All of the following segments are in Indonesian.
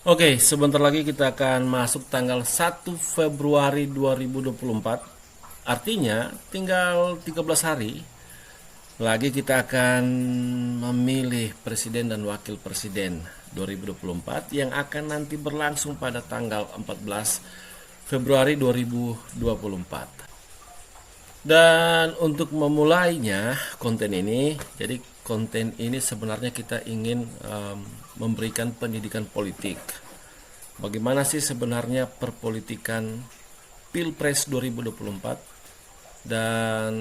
Oke, sebentar lagi kita akan masuk tanggal 1 Februari 2024. Artinya tinggal 13 hari lagi kita akan memilih presiden dan wakil presiden 2024 yang akan nanti berlangsung pada tanggal 14 Februari 2024. Dan untuk memulainya jadi konten ini sebenarnya kita ingin memberikan pendidikan politik. Bagaimana sih sebenarnya perpolitikan Pilpres 2024? Dan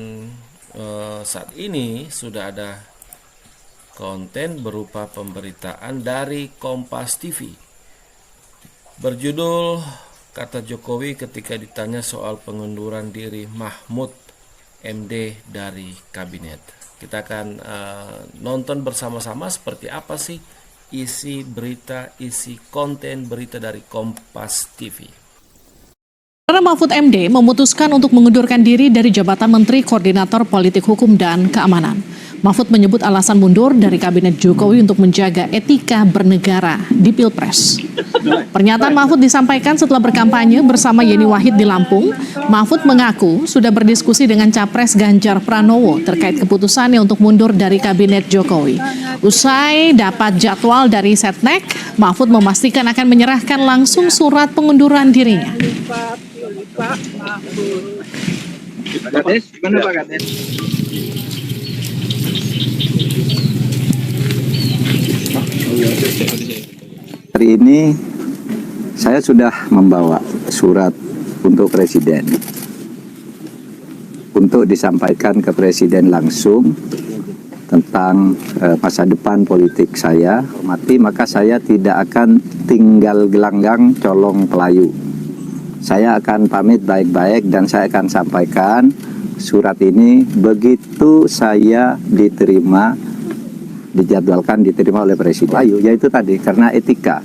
saat ini sudah ada konten berupa pemberitaan dari Kompas TV berjudul kata Jokowi ketika ditanya soal pengunduran diri Mahfud MD dari kabinet. Kita akan nonton bersama-sama seperti apa sih isi konten berita dari Kompas TV. Karena Mahfud MD memutuskan untuk mengundurkan diri dari jabatan Menteri Koordinator Politik Hukum dan Keamanan. Mahfud menyebut alasan mundur dari Kabinet Jokowi untuk menjaga etika bernegara di Pilpres. Pernyataan Mahfud disampaikan setelah berkampanye bersama Yeni Wahid di Lampung. Mahfud mengaku sudah berdiskusi dengan Capres Ganjar Pranowo terkait keputusannya untuk mundur dari Kabinet Jokowi. Usai dapat jadwal dari Setnek, Mahfud memastikan akan menyerahkan langsung surat pengunduran dirinya. Pak Mahfud. Pak Kades, gimana Pak Kades? Hari ini saya sudah membawa surat untuk Presiden untuk disampaikan ke Presiden langsung tentang masa depan politik saya. Maka saya tidak akan tinggal gelanggang colong pelayu. Saya akan pamit baik-baik dan saya akan sampaikan surat ini begitu saya dijadwalkan diterima oleh Presiden. Yaitu tadi, karena etika.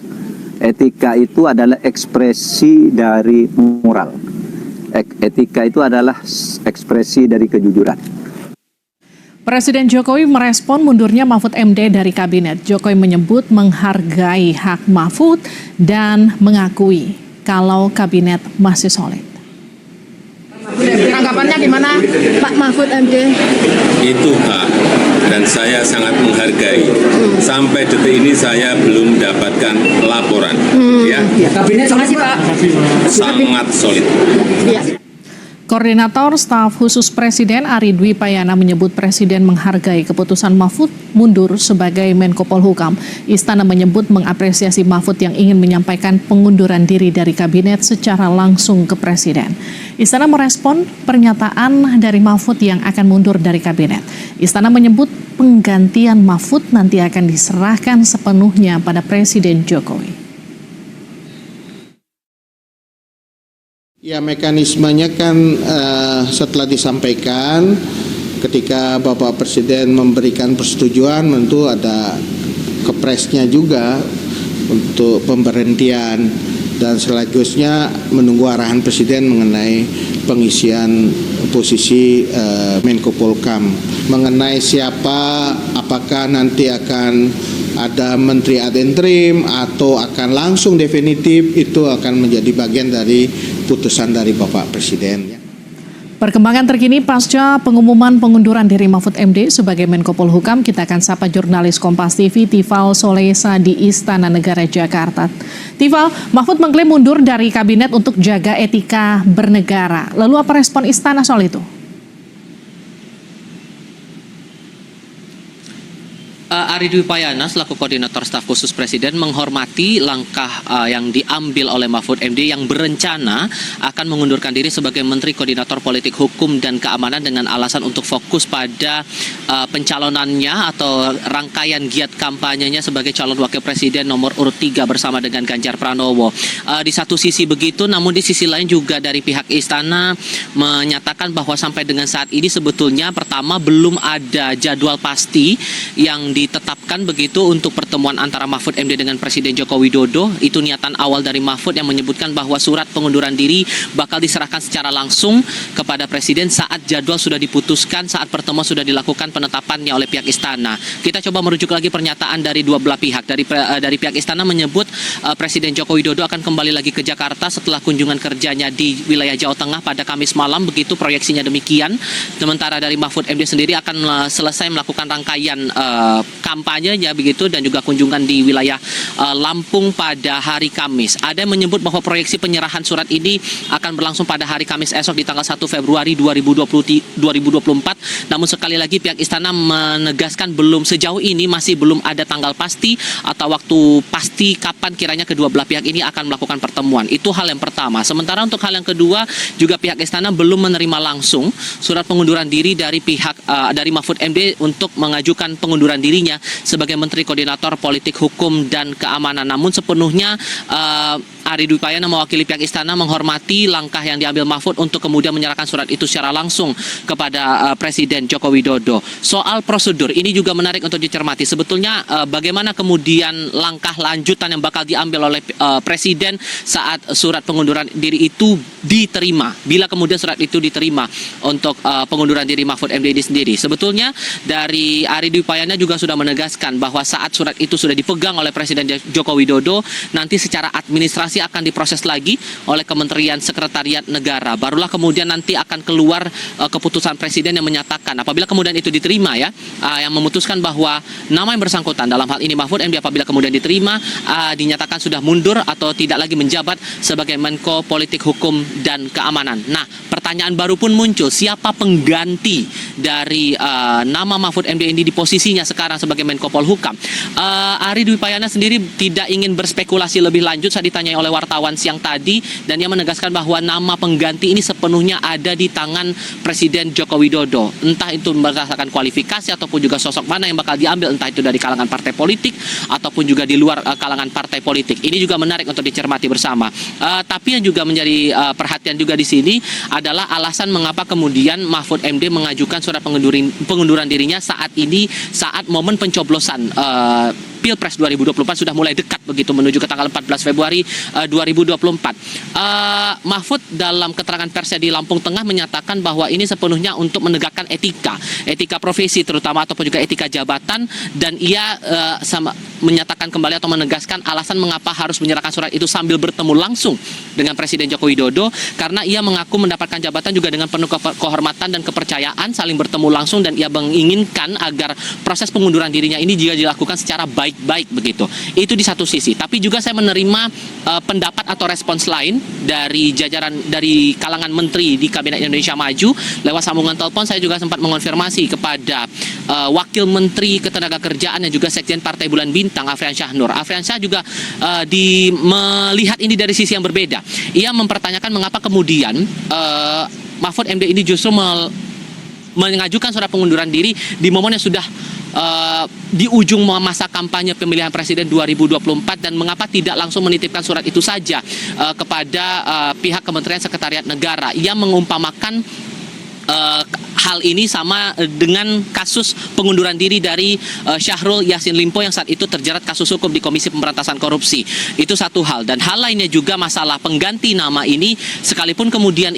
Etika itu adalah ekspresi dari moral. Etika itu adalah ekspresi dari kejujuran. Presiden Jokowi merespon mundurnya Mahfud MD dari kabinet. Jokowi menyebut menghargai hak Mahfud dan mengakui kalau kabinet masih solid. Tanggapannya gimana Pak Mahfud MD? Itu hak dan saya sangat menghargai. Sampai detik ini saya belum mendapatkan laporan. Ya. Kabinet solid Pak. Sangat solid. Ya. Koordinator Staf Khusus Presiden Ari Dwi Payana menyebut Presiden menghargai keputusan Mahfud mundur sebagai Menko Polhukam. Istana menyebut mengapresiasi Mahfud yang ingin menyampaikan pengunduran diri dari kabinet secara langsung ke Presiden. Istana merespon pernyataan dari Mahfud yang akan mundur dari kabinet. Istana menyebut penggantian Mahfud nanti akan diserahkan sepenuhnya pada Presiden Jokowi. Ya, mekanismenya kan setelah disampaikan ketika Bapak Presiden memberikan persetujuan tentu ada kepresnya juga untuk pemberhentian dan selanjutnya menunggu arahan Presiden mengenai pengisian posisi Menko Polhukam. Mengenai siapa, apakah nanti akan ada menteri ad interim atau akan langsung definitif, itu akan menjadi bagian dari putusan dari Bapak Presiden. Perkembangan terkini pasca pengumuman pengunduran diri Mahfud MD sebagai Menko Polhukam, kita akan sapa jurnalis Kompas TV Tifal Solesa di Istana Negara Jakarta. Tifal, Mahfud mengklaim mundur dari kabinet untuk jaga etika bernegara. Lalu apa respon Istana soal itu? Ari Dwi Payana selaku Koordinator Staf Khusus Presiden menghormati langkah yang diambil oleh Mahfud MD yang berencana akan mengundurkan diri sebagai Menteri Koordinator Politik Hukum dan Keamanan dengan alasan untuk fokus pada pencalonannya atau rangkaian giat kampanyenya sebagai calon wakil presiden nomor urut 3 bersama dengan Ganjar Pranowo. Di satu sisi begitu, namun di sisi lain juga dari pihak istana menyatakan bahwa sampai dengan saat ini sebetulnya pertama belum ada jadwal pasti yang ditetapkan begitu untuk pertemuan antara Mahfud MD dengan Presiden Joko Widodo. Itu niatan awal dari Mahfud yang menyebutkan bahwa surat pengunduran diri bakal diserahkan secara langsung kepada Presiden saat jadwal sudah diputuskan, saat pertemuan sudah dilakukan penetapannya oleh pihak istana. Kita coba merujuk lagi pernyataan dari dua belah pihak. Dari pihak istana menyebut Presiden Joko Widodo akan kembali lagi ke Jakarta setelah kunjungan kerjanya di wilayah Jawa Tengah pada Kamis malam, begitu proyeksinya demikian. Sementara dari Mahfud MD sendiri akan selesai melakukan rangkaian kampanyenya begitu dan juga kunjungan di wilayah Lampung pada hari Kamis. Ada yang menyebut bahwa proyeksi penyerahan surat ini akan berlangsung pada hari Kamis esok di tanggal 1 Februari 2024. Namun sekali lagi pihak istana menegaskan sejauh ini masih belum ada tanggal pasti atau waktu pasti kapan kiranya kedua belah pihak ini akan melakukan pertemuan. Itu hal yang pertama. Sementara untuk hal yang kedua, juga pihak istana belum menerima langsung surat pengunduran diri dari dari Mahfud MD untuk mengajukan pengunduran dirinya sebagai Menteri Koordinator Politik Hukum dan Keamanan. Namun sepenuhnya Ari Dwi Payana mewakili pihak istana menghormati langkah yang diambil Mahfud untuk kemudian menyerahkan surat itu secara langsung kepada Presiden Joko Widodo. Soal prosedur ini juga menarik untuk dicermati. Sebetulnya bagaimana kemudian langkah lanjutan yang bakal diambil oleh Presiden saat surat pengunduran diri itu diterima. Bila kemudian surat itu diterima untuk pengunduran diri Mahfud MD ini sendiri. Sebetulnya dari Ari Dwi Payana juga sudah menegaskan bahwa saat surat itu sudah dipegang oleh Presiden Joko Widodo, nanti secara administrasi akan diproses lagi oleh Kementerian Sekretariat Negara. Barulah kemudian nanti akan keluar keputusan Presiden yang menyatakan apabila kemudian itu diterima yang memutuskan bahwa nama yang bersangkutan dalam hal ini Mahfud MD apabila kemudian diterima dinyatakan sudah mundur atau tidak lagi menjabat sebagai Menko Politik Hukum dan Keamanan. Nah, pertanyaan baru pun muncul, siapa pengganti dari nama Mahfud MD ini di posisinya sekarang sebagai Menko Polhukam? Ari Dwi Payana sendiri tidak ingin berspekulasi lebih lanjut saat ditanyai oleh wartawan siang tadi, dan ia menegaskan bahwa nama pengganti ini sepenuhnya ada di tangan Presiden Joko Widodo. Entah itu berdasarkan kualifikasi ataupun juga sosok mana yang bakal diambil, entah itu dari kalangan partai politik ataupun juga di luar kalangan partai politik. Ini juga menarik untuk dicermati bersama. Tapi yang juga menjadi perhatian juga di sini adalah alasan mengapa kemudian Mahfud MD mengajukan surat pengunduran dirinya saat ini, saat momen pencoblosan Pilpres 2024 sudah mulai dekat begitu menuju ke tanggal 14 Februari 2024. Mahfud dalam keterangan persnya di Lampung Tengah menyatakan bahwa ini sepenuhnya untuk menegakkan etika profesi terutama ataupun juga etika jabatan, dan ia menyatakan kembali atau menegaskan alasan mengapa harus menyerahkan surat itu sambil bertemu langsung dengan Presiden Joko Widodo, karena ia mengaku mendapatkan jabatan juga dengan penuh kehormatan dan kepercayaan, saling bertemu langsung, dan ia menginginkan agar proses pengunduran dirinya ini juga dilakukan secara baik-baik begitu. Itu di satu sisi. Tapi juga saya menerima pendapat atau respons lain dari dari kalangan menteri di Kabinet Indonesia Maju. Lewat sambungan telepon saya juga sempat mengonfirmasi kepada Wakil Menteri Ketenagakerjaan dan juga Sekjen Partai Bulan Bintang Afriansyah Nur. Afriansyah juga melihat ini dari sisi yang berbeda. Ia mempertanyakan mengapa kemudian Mahfud MD ini justru mengajukan surat pengunduran diri di momen yang sudah di ujung masa kampanye pemilihan presiden 2024, dan mengapa tidak langsung menitipkan surat itu saja kepada pihak Kementerian Sekretariat Negara. Ia mengumpamakan hal ini sama dengan kasus pengunduran diri dari Syahrul Yassin Limpo yang saat itu terjerat kasus hukum di Komisi Pemberantasan Korupsi. Itu satu hal. Dan hal lainnya juga masalah pengganti nama ini, sekalipun kemudian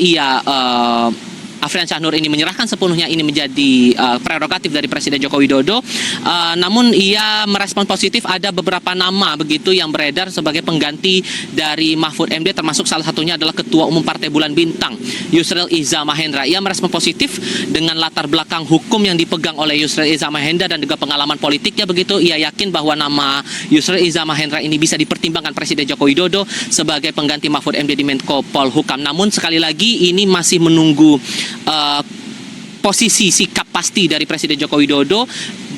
Afriansyah Nur ini menyerahkan sepenuhnya ini menjadi prerogatif dari Presiden Joko Widodo, namun ia merespon positif ada beberapa nama begitu yang beredar sebagai pengganti dari Mahfud MD, termasuk salah satunya adalah Ketua Umum Partai Bulan Bintang Yusril Iza Mahendra. Ia merespon positif dengan latar belakang hukum yang dipegang oleh Yusril Iza Mahendra dan juga pengalaman politiknya begitu. Ia yakin bahwa nama Yusril Iza Mahendra ini bisa dipertimbangkan Presiden Joko Widodo sebagai pengganti Mahfud MD di Menko Polhukam. Namun sekali lagi ini masih menunggu posisi sikap pasti dari Presiden Joko Widodo.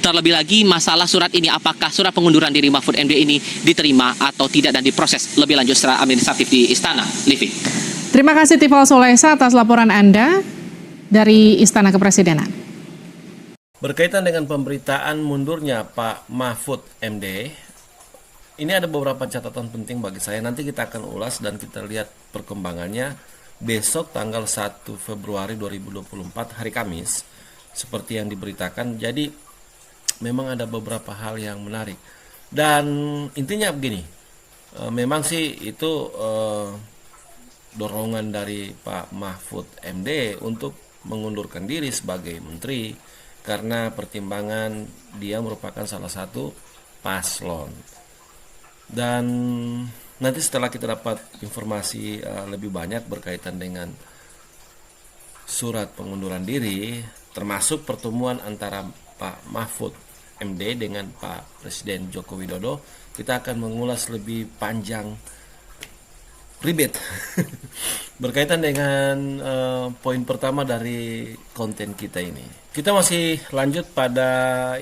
Terlebih lagi masalah surat ini, apakah surat pengunduran diri Mahfud MD ini diterima atau tidak dan diproses lebih lanjut secara administratif di Istana. Livi. Terima kasih Tifal Solesa atas laporan Anda dari Istana Kepresidenan. Berkaitan dengan pemberitaan mundurnya Pak Mahfud MD, ini ada beberapa catatan penting bagi saya. Nanti kita akan ulas dan kita lihat perkembangannya besok tanggal 1 Februari 2024 hari Kamis seperti yang diberitakan. Jadi memang ada beberapa hal yang menarik. Dan intinya begini, memang sih itu dorongan dari Pak Mahfud MD untuk mengundurkan diri sebagai menteri karena pertimbangan dia merupakan salah satu paslon. Dan nanti setelah kita dapat informasi lebih banyak berkaitan dengan surat pengunduran diri, termasuk pertemuan antara Pak Mahfud MD dengan Pak Presiden Joko Widodo, kita akan mengulas lebih panjang ribet berkaitan dengan poin pertama dari konten kita ini. Kita masih lanjut pada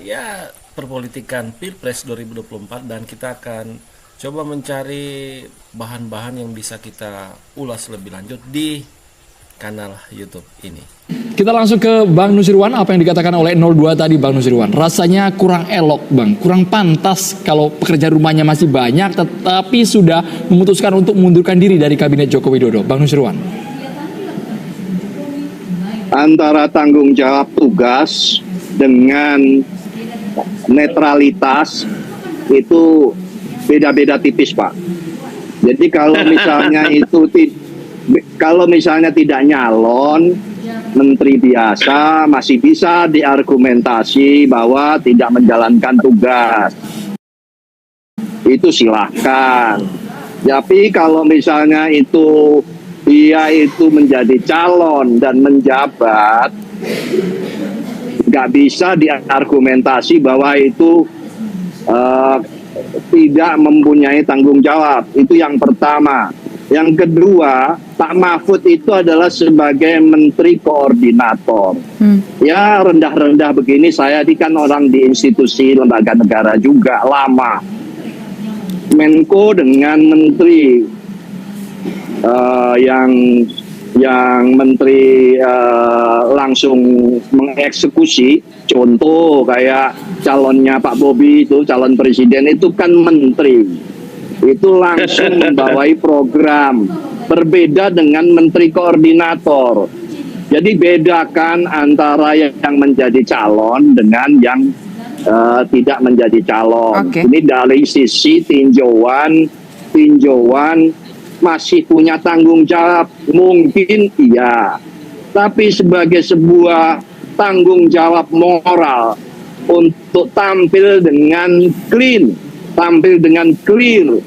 perpolitikan Pilpres 2024 dan kita akan coba mencari bahan-bahan yang bisa kita ulas lebih lanjut di kanal YouTube ini. Kita langsung ke Bang Nusirwan. Apa yang dikatakan oleh 02 tadi, Bang Nusirwan? Rasanya kurang elok, Bang. Kurang pantas kalau pekerjaan rumahnya masih banyak, tetapi sudah memutuskan untuk mengundurkan diri dari Kabinet Joko Widodo. Bang Nusirwan. Antara tanggung jawab tugas dengan netralitas itu beda-beda tipis, Pak. Jadi kalau misalnya tidak nyalon menteri biasa, masih bisa diargumentasi bahwa tidak menjalankan tugas. Itu silahkan. Tapi kalau misalnya dia itu menjadi calon dan menjabat, nggak bisa diargumentasi bahwa itu tidak mempunyai tanggung jawab. Itu yang pertama. Yang kedua, Pak Mahfud itu adalah sebagai menteri koordinator. Ya rendah-rendah begini, saya ini kan orang di institusi lembaga negara juga lama. Menko dengan menteri yang menteri langsung mengeksekusi, contoh kayak calonnya Pak Bobi itu calon presiden itu kan menteri, itu langsung membawai program, berbeda dengan menteri koordinator. Jadi bedakan antara yang menjadi calon dengan yang tidak menjadi calon. Ini dari sisi tinjauan masih punya tanggung jawab, mungkin iya, tapi sebagai sebuah tanggung jawab moral untuk tampil dengan clean, tampil dengan clear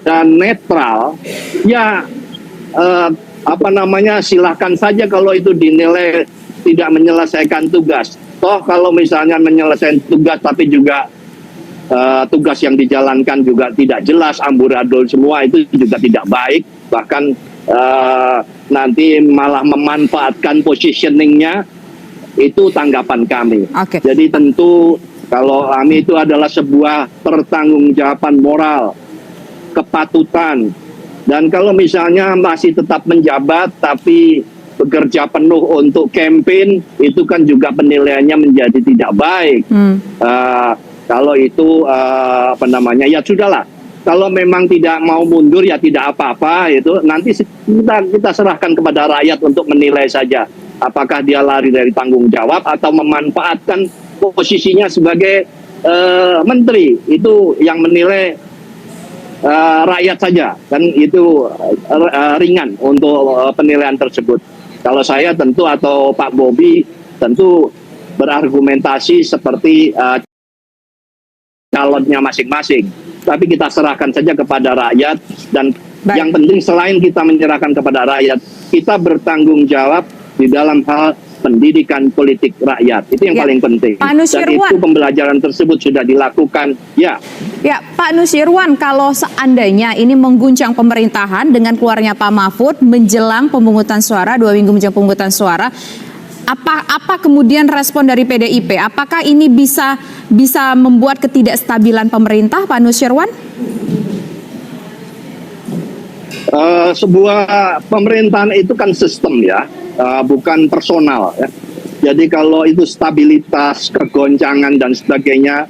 dan netral, ya silahkan saja kalau itu dinilai tidak menyelesaikan tugas. Toh kalau misalnya menyelesaikan tugas tapi juga tugas yang dijalankan juga tidak jelas, amburadul semua, itu juga tidak baik, bahkan nanti malah memanfaatkan positioningnya, itu tanggapan kami. Jadi tentu kalau kami itu adalah sebuah pertanggungjawaban moral, kepatutan, dan kalau misalnya masih tetap menjabat tapi bekerja penuh untuk campaign, itu kan juga penilaiannya menjadi tidak baik. Kalau itu ya sudahlah. Kalau memang tidak mau mundur ya tidak apa-apa, itu nanti kita serahkan kepada rakyat untuk menilai saja apakah dia lari dari tanggung jawab atau memanfaatkan posisinya sebagai menteri. Itu yang menilai rakyat saja, kan itu ringan untuk penilaian tersebut. Kalau saya tentu atau Pak Bobi tentu berargumentasi seperti calonnya masing-masing, tapi kita serahkan saja kepada rakyat. Dan yang penting selain kita menyerahkan kepada rakyat, kita bertanggung jawab di dalam hal pendidikan politik rakyat. Itu yang paling penting. Pak Nusirwan, dan itu pembelajaran tersebut sudah dilakukan. Ya, Pak Nusirwan, kalau seandainya ini mengguncang pemerintahan dengan keluarnya Pak Mahfud menjelang pemungutan suara, 2 minggu menjelang pemungutan suara, apa kemudian respon dari PDIP? Apakah ini bisa membuat ketidakstabilan pemerintah, Pak Nusirwan? Sebuah pemerintahan itu kan sistem ya, bukan personal ya. Jadi kalau itu stabilitas, kegoncangan dan sebagainya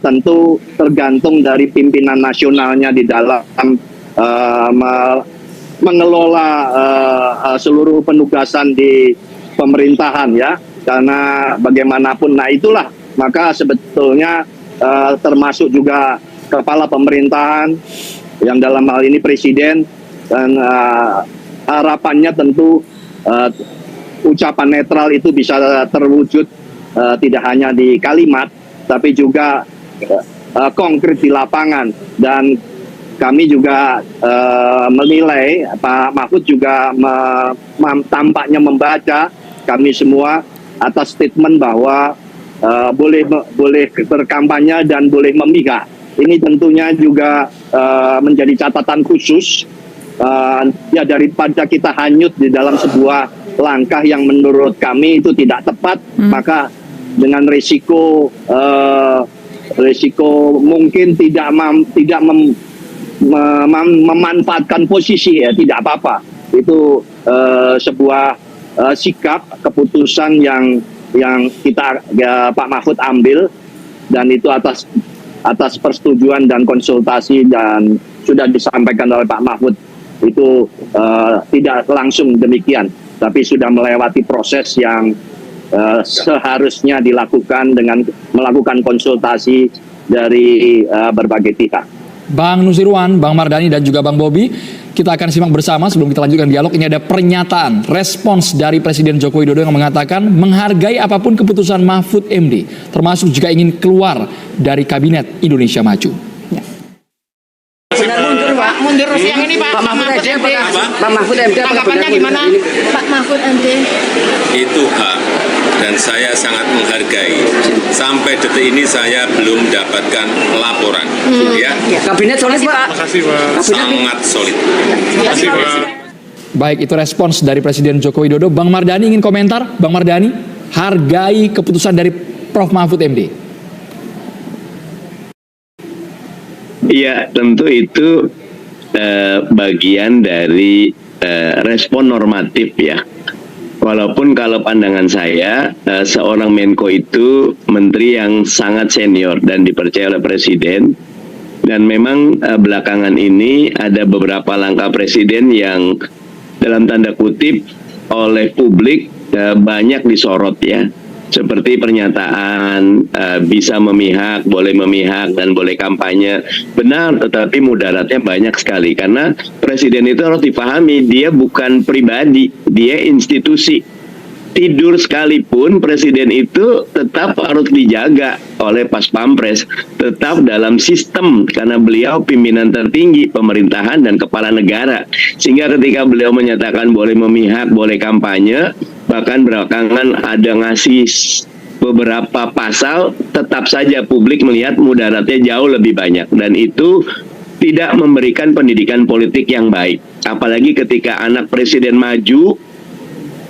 tentu tergantung dari pimpinan nasionalnya di dalam mengelola seluruh penugasan di pemerintahan ya. Karena bagaimanapun, nah itulah maka sebetulnya termasuk juga kepala pemerintahan yang dalam hal ini presiden, dan harapannya tentu ucapan netral itu bisa terwujud tidak hanya di kalimat tapi juga konkret di lapangan. Dan kami juga menilai Pak Mahfud juga tampaknya membaca kami semua atas statement bahwa boleh berkampanye dan boleh memihak. Ini tentunya juga menjadi catatan khusus ya, daripada kita hanyut di dalam sebuah langkah yang menurut kami itu tidak tepat, maka dengan risiko mungkin tidak memanfaatkan posisi, ya tidak apa-apa. Itu sebuah sikap keputusan yang kita Pak Mahfud ambil, dan itu atas persetujuan dan konsultasi, dan sudah disampaikan oleh Pak Mahfud itu tidak langsung demikian, tapi sudah melewati proses yang seharusnya dilakukan dengan melakukan konsultasi dari berbagai pihak. Bang Nusirwan, Bang Mardhani, dan juga Bang Bobi, kita akan simak bersama sebelum kita lanjutkan dialog. Ini ada pernyataan respons dari Presiden Joko Widodo yang mengatakan menghargai apapun keputusan Mahfud MD, termasuk jika ingin keluar dari Kabinet Indonesia Maju. Mundur siang ini Pak Mahfud MD. Pak Mahfud MD, tanggapannya gimana? Pak Mahfud MD. Itu hak, dan saya sangat menghargai. Sampai detik ini saya belum mendapatkan laporan. Ya. Kabinet solid Pak. Sangat solid. Baik, itu respons dari Presiden Joko Widodo. Bang Mardhani ingin komentar? Bang Mardhani, hargai keputusan dari Prof. Mahfud MD. Iya, tentu itu bagian dari respon normatif ya. Walaupun kalau pandangan saya, seorang Menko itu menteri yang sangat senior dan dipercaya oleh Presiden. Dan memang belakangan ini ada beberapa langkah Presiden yang dalam tanda kutip oleh publik banyak disorot ya. Seperti pernyataan bisa memihak, boleh memihak, dan boleh kampanye. Benar, tetapi mudaratnya banyak sekali. Karena Presiden itu harus dipahami, dia bukan pribadi, dia institusi. Tidur sekalipun Presiden itu tetap harus dijaga oleh Pas Pampres, tetap dalam sistem, karena beliau pimpinan tertinggi pemerintahan dan kepala negara. Sehingga ketika beliau menyatakan boleh memihak, boleh kampanye, bahkan belakangan ada ngasih beberapa pasal, tetap saja publik melihat mudaratnya jauh lebih banyak, dan itu tidak memberikan pendidikan politik yang baik. Apalagi ketika anak Presiden maju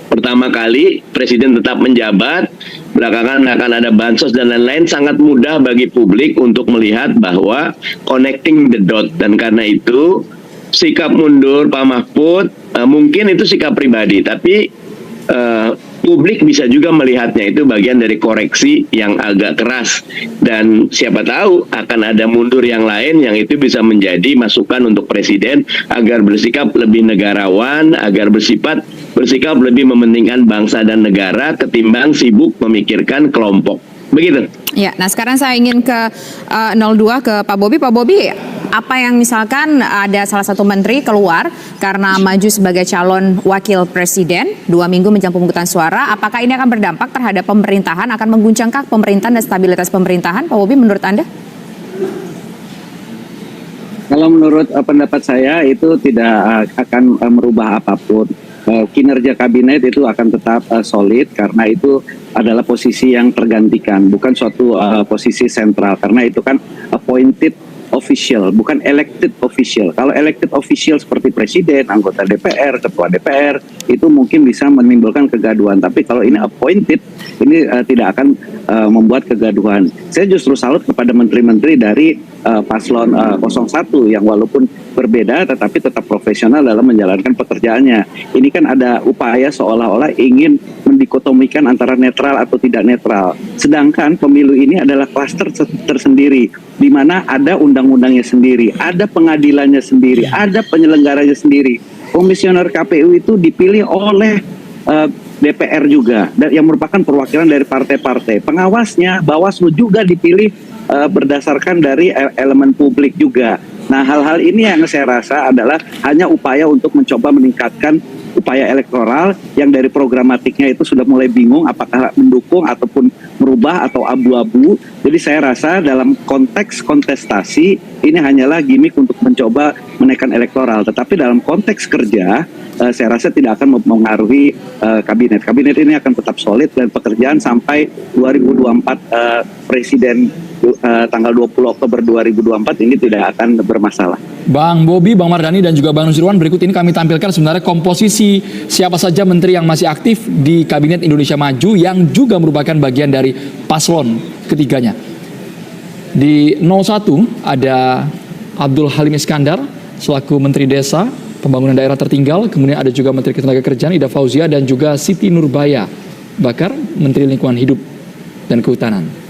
pertama kali, Presiden tetap menjabat, belakangan akan ada bansos dan lain-lain, sangat mudah bagi publik untuk melihat bahwa connecting the dot. Dan karena itu sikap mundur Pak Mahfud mungkin itu sikap pribadi, tapi publik bisa juga melihatnya itu bagian dari koreksi yang agak keras, dan siapa tahu akan ada mundur yang lain yang itu bisa menjadi masukan untuk Presiden agar bersikap lebih negarawan, agar bersikap lebih mementingkan bangsa dan negara ketimbang sibuk memikirkan kelompok. Begitu. Ya, nah sekarang saya ingin ke 02 ke Pak Bobi. Pak Bobi, apa yang misalkan ada salah satu menteri keluar karena maju sebagai calon wakil presiden 2 minggu menjelang pemungutan suara, apakah ini akan berdampak terhadap pemerintahan, akan mengguncangkah pemerintahan dan stabilitas pemerintahan? Pak Bobi, menurut Anda? Kalau menurut pendapat saya itu tidak akan merubah apapun. Kinerja kabinet itu akan tetap solid karena itu adalah posisi yang tergantikan, bukan suatu posisi sentral, karena itu kan appointed official, bukan elected official. Kalau elected official seperti presiden, anggota DPR, ketua DPR, itu mungkin bisa menimbulkan kegaduhan. Tapi kalau ini appointed, ini tidak akan membuat kegaduhan. Saya justru salut kepada menteri-menteri dari paslon 01 yang walaupun berbeda tetapi tetap profesional dalam menjalankan pekerjaannya. Ini kan ada upaya seolah-olah ingin mendikotomikan antara netral atau tidak netral. Sedangkan pemilu ini adalah klaster tersendiri, di mana ada undang-undangnya sendiri, ada pengadilannya sendiri, ada penyelenggaranya sendiri. Komisioner KPU itu dipilih oleh DPR juga, dan yang merupakan perwakilan dari partai-partai. Pengawasnya, Bawaslu juga dipilih berdasarkan dari elemen publik juga. Nah, hal-hal ini yang saya rasa adalah hanya upaya untuk mencoba meningkatkan upaya elektoral yang dari programatiknya itu sudah mulai bingung apakah mendukung ataupun merubah atau abu-abu. Jadi saya rasa dalam konteks kontestasi ini hanyalah gimmick untuk mencoba menaikkan elektoral. Tetapi dalam konteks kerja saya rasa tidak akan mempengaruhi kabinet. Kabinet ini akan tetap solid dan pekerjaan sampai 2024 Presiden tanggal 20 Oktober 2024 ini tidak akan bermasalah. Bang Bobi, Bang Mardhani, dan juga Bang Nusirwan, berikut ini kami tampilkan sebenarnya komposisi siapa saja menteri yang masih aktif di Kabinet Indonesia Maju yang juga merupakan bagian dari paslon ketiganya. Di 01 ada Abdul Halim Iskandar selaku Menteri Desa, Pembangunan Daerah Tertinggal, kemudian ada juga Menteri Ketenagakerjaan Ida Fauzia dan juga Siti Nurbaya Bakar, Menteri Lingkungan Hidup dan Kehutanan.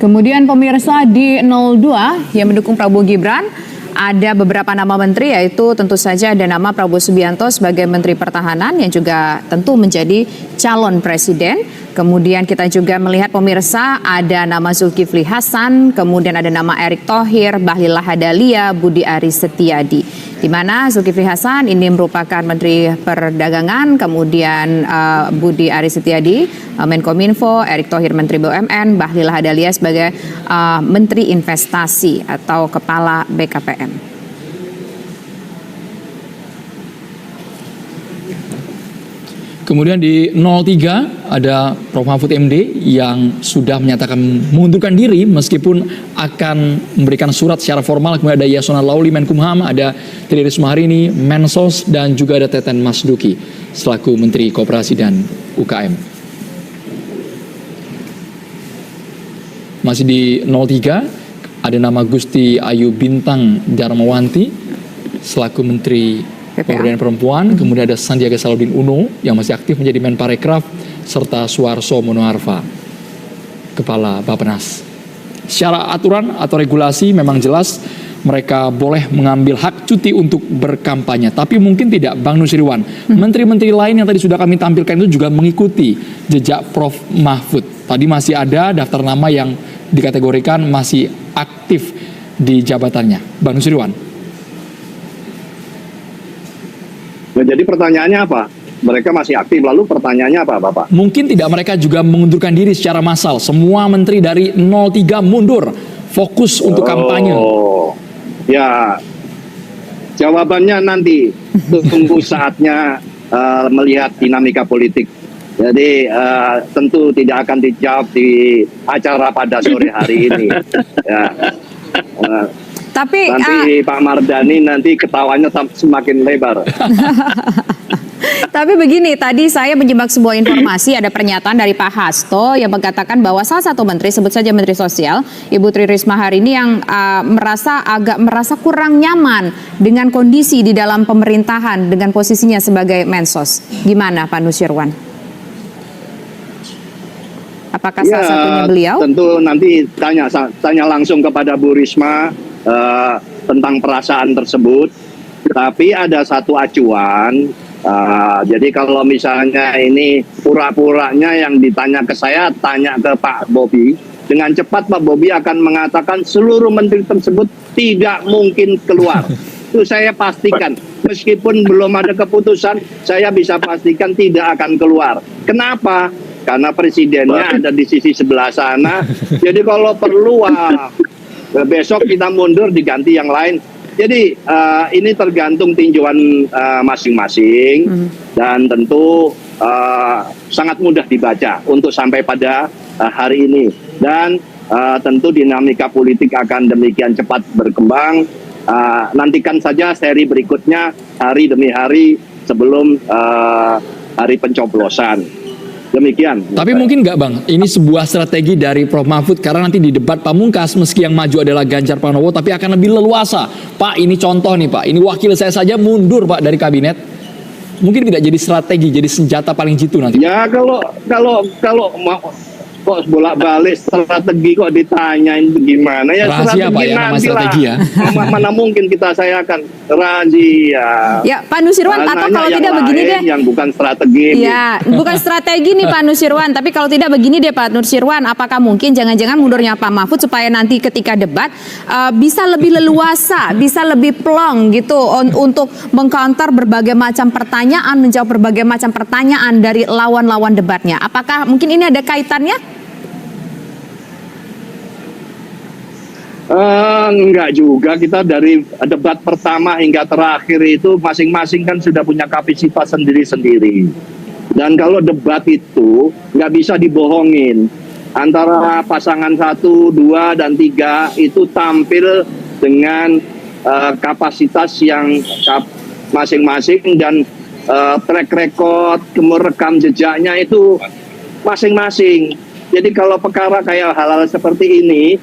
Kemudian pemirsa di 02 yang mendukung Prabowo Gibran, ada beberapa nama menteri, yaitu tentu saja ada nama Prabowo Subianto sebagai Menteri Pertahanan yang juga tentu menjadi calon presiden. Kemudian kita juga melihat pemirsa ada nama Zulkifli Hasan, kemudian ada nama Erick Thohir, Bahlil Lahadalia, Budi Aris Setiadi. Di mana Zulkifli Hasan ini merupakan Menteri Perdagangan, kemudian Budi Aris Setiadi, Menkominfo, Erick Thohir Menteri BUMN, Bahlil Lahadalia sebagai Menteri Investasi atau Kepala BKPM. Kemudian di 03 ada Prof. Mahfud MD yang sudah menyatakan mengundurkan diri meskipun akan memberikan surat secara formal. Kemudian ada Yasona Lauli Menkumham, ada Tri Risma Harini Mensos, dan juga ada Teten Mas Duki selaku Menteri Koperasi dan UKM. Masih di 03 ada nama Gusti Ayu Bintang Darmawanti selaku Menteri Pemberdayaan Perempuan, kemudian ada Sandiaga Salahuddin Uno yang masih aktif menjadi Menparekraf, serta Suarso Monoarfa, Kepala Bappenas. Secara aturan atau regulasi memang jelas mereka boleh mengambil hak cuti untuk berkampanye. Tapi mungkin tidak, Bang Nusirwan, menteri-menteri lain yang tadi sudah kami tampilkan itu juga mengikuti jejak Prof. Mahfud. Tadi masih ada daftar nama yang dikategorikan masih aktif di jabatannya. Bang Nusirwan. Nah, jadi pertanyaannya apa? Mereka masih aktif, lalu pertanyaannya apa, Bapak? Mungkin tidak mereka juga mengundurkan diri secara massal. Semua menteri dari 03 mundur, fokus untuk kampanye. Ya, jawabannya nanti tunggu saatnya melihat dinamika politik. Jadi tentu tidak akan dijawab di acara pada sore hari ini. Ya. Tapi nanti Pak Mardhani nanti ketawanya semakin lebar. Tapi begini, tadi saya menyimak sebuah informasi, ada pernyataan dari Pak Hasto yang mengatakan bahwa salah satu menteri, sebut saja Menteri Sosial, Ibu Tri Risma Harini yang merasa kurang nyaman dengan kondisi di dalam pemerintahan dengan posisinya sebagai Mensos. Gimana Pak Nusirwan? Apakah salah satunya beliau? Tentu nanti tanya langsung kepada Bu Risma tentang perasaan tersebut. Tapi ada satu acuan. Jadi kalau misalnya ini pura-puranya yang ditanya ke saya, tanya ke Pak Bobi. Dengan cepat Pak Bobi akan mengatakan seluruh menteri tersebut tidak mungkin keluar. Itu saya pastikan. Meskipun belum ada keputusan, saya bisa pastikan tidak akan keluar. Kenapa? Karena presidennya ada di sisi sebelah sana. Jadi kalau perlu, besok kita mundur diganti yang lain. Jadi ini tergantung tinjauan masing-masing dan tentu sangat mudah dibaca untuk sampai pada hari ini. Dan tentu dinamika politik akan demikian cepat berkembang. Nantikan saja seri berikutnya hari demi hari sebelum hari pencoblosan. Demikian. Tapi mungkin nggak Bang, ini sebuah strategi dari Prof. Mahfud karena nanti di debat pamungkas meski yang maju adalah Ganjar Pranowo tapi akan lebih leluasa. Pak, ini contoh nih Pak, ini wakil saya saja mundur Pak dari kabinet. Mungkin tidak jadi strategi, jadi senjata paling jitu nanti. Ya kalau kok bolak-balik strategi kok ditanyain gimana ya. Rahasia Pak ya, nama strategi ya. Mana mungkin saya akan rahasia. Ya Pak Nusirwan, atau kalau tidak begini deh. Yang bukan strategi. Ya, bukan strategi nih Pak Nusirwan, tapi kalau tidak begini deh Pak Nusirwan, apakah mungkin jangan-jangan mundurnya Pak Mahfud supaya nanti ketika debat bisa lebih leluasa, bisa lebih plong gitu untuk mengcounter berbagai macam pertanyaan, menjawab berbagai macam pertanyaan dari lawan-lawan debatnya. Apakah mungkin ini ada kaitannya? Enggak juga, kita dari debat pertama hingga terakhir itu masing-masing kan sudah punya kapasitas sendiri-sendiri. Dan kalau debat itu nggak bisa dibohongin. Antara pasangan 1, 2, dan 3 itu tampil dengan kapasitas yang masing-masing dan track record, rekam jejaknya itu masing-masing. Jadi kalau perkara kayak hal-hal seperti ini,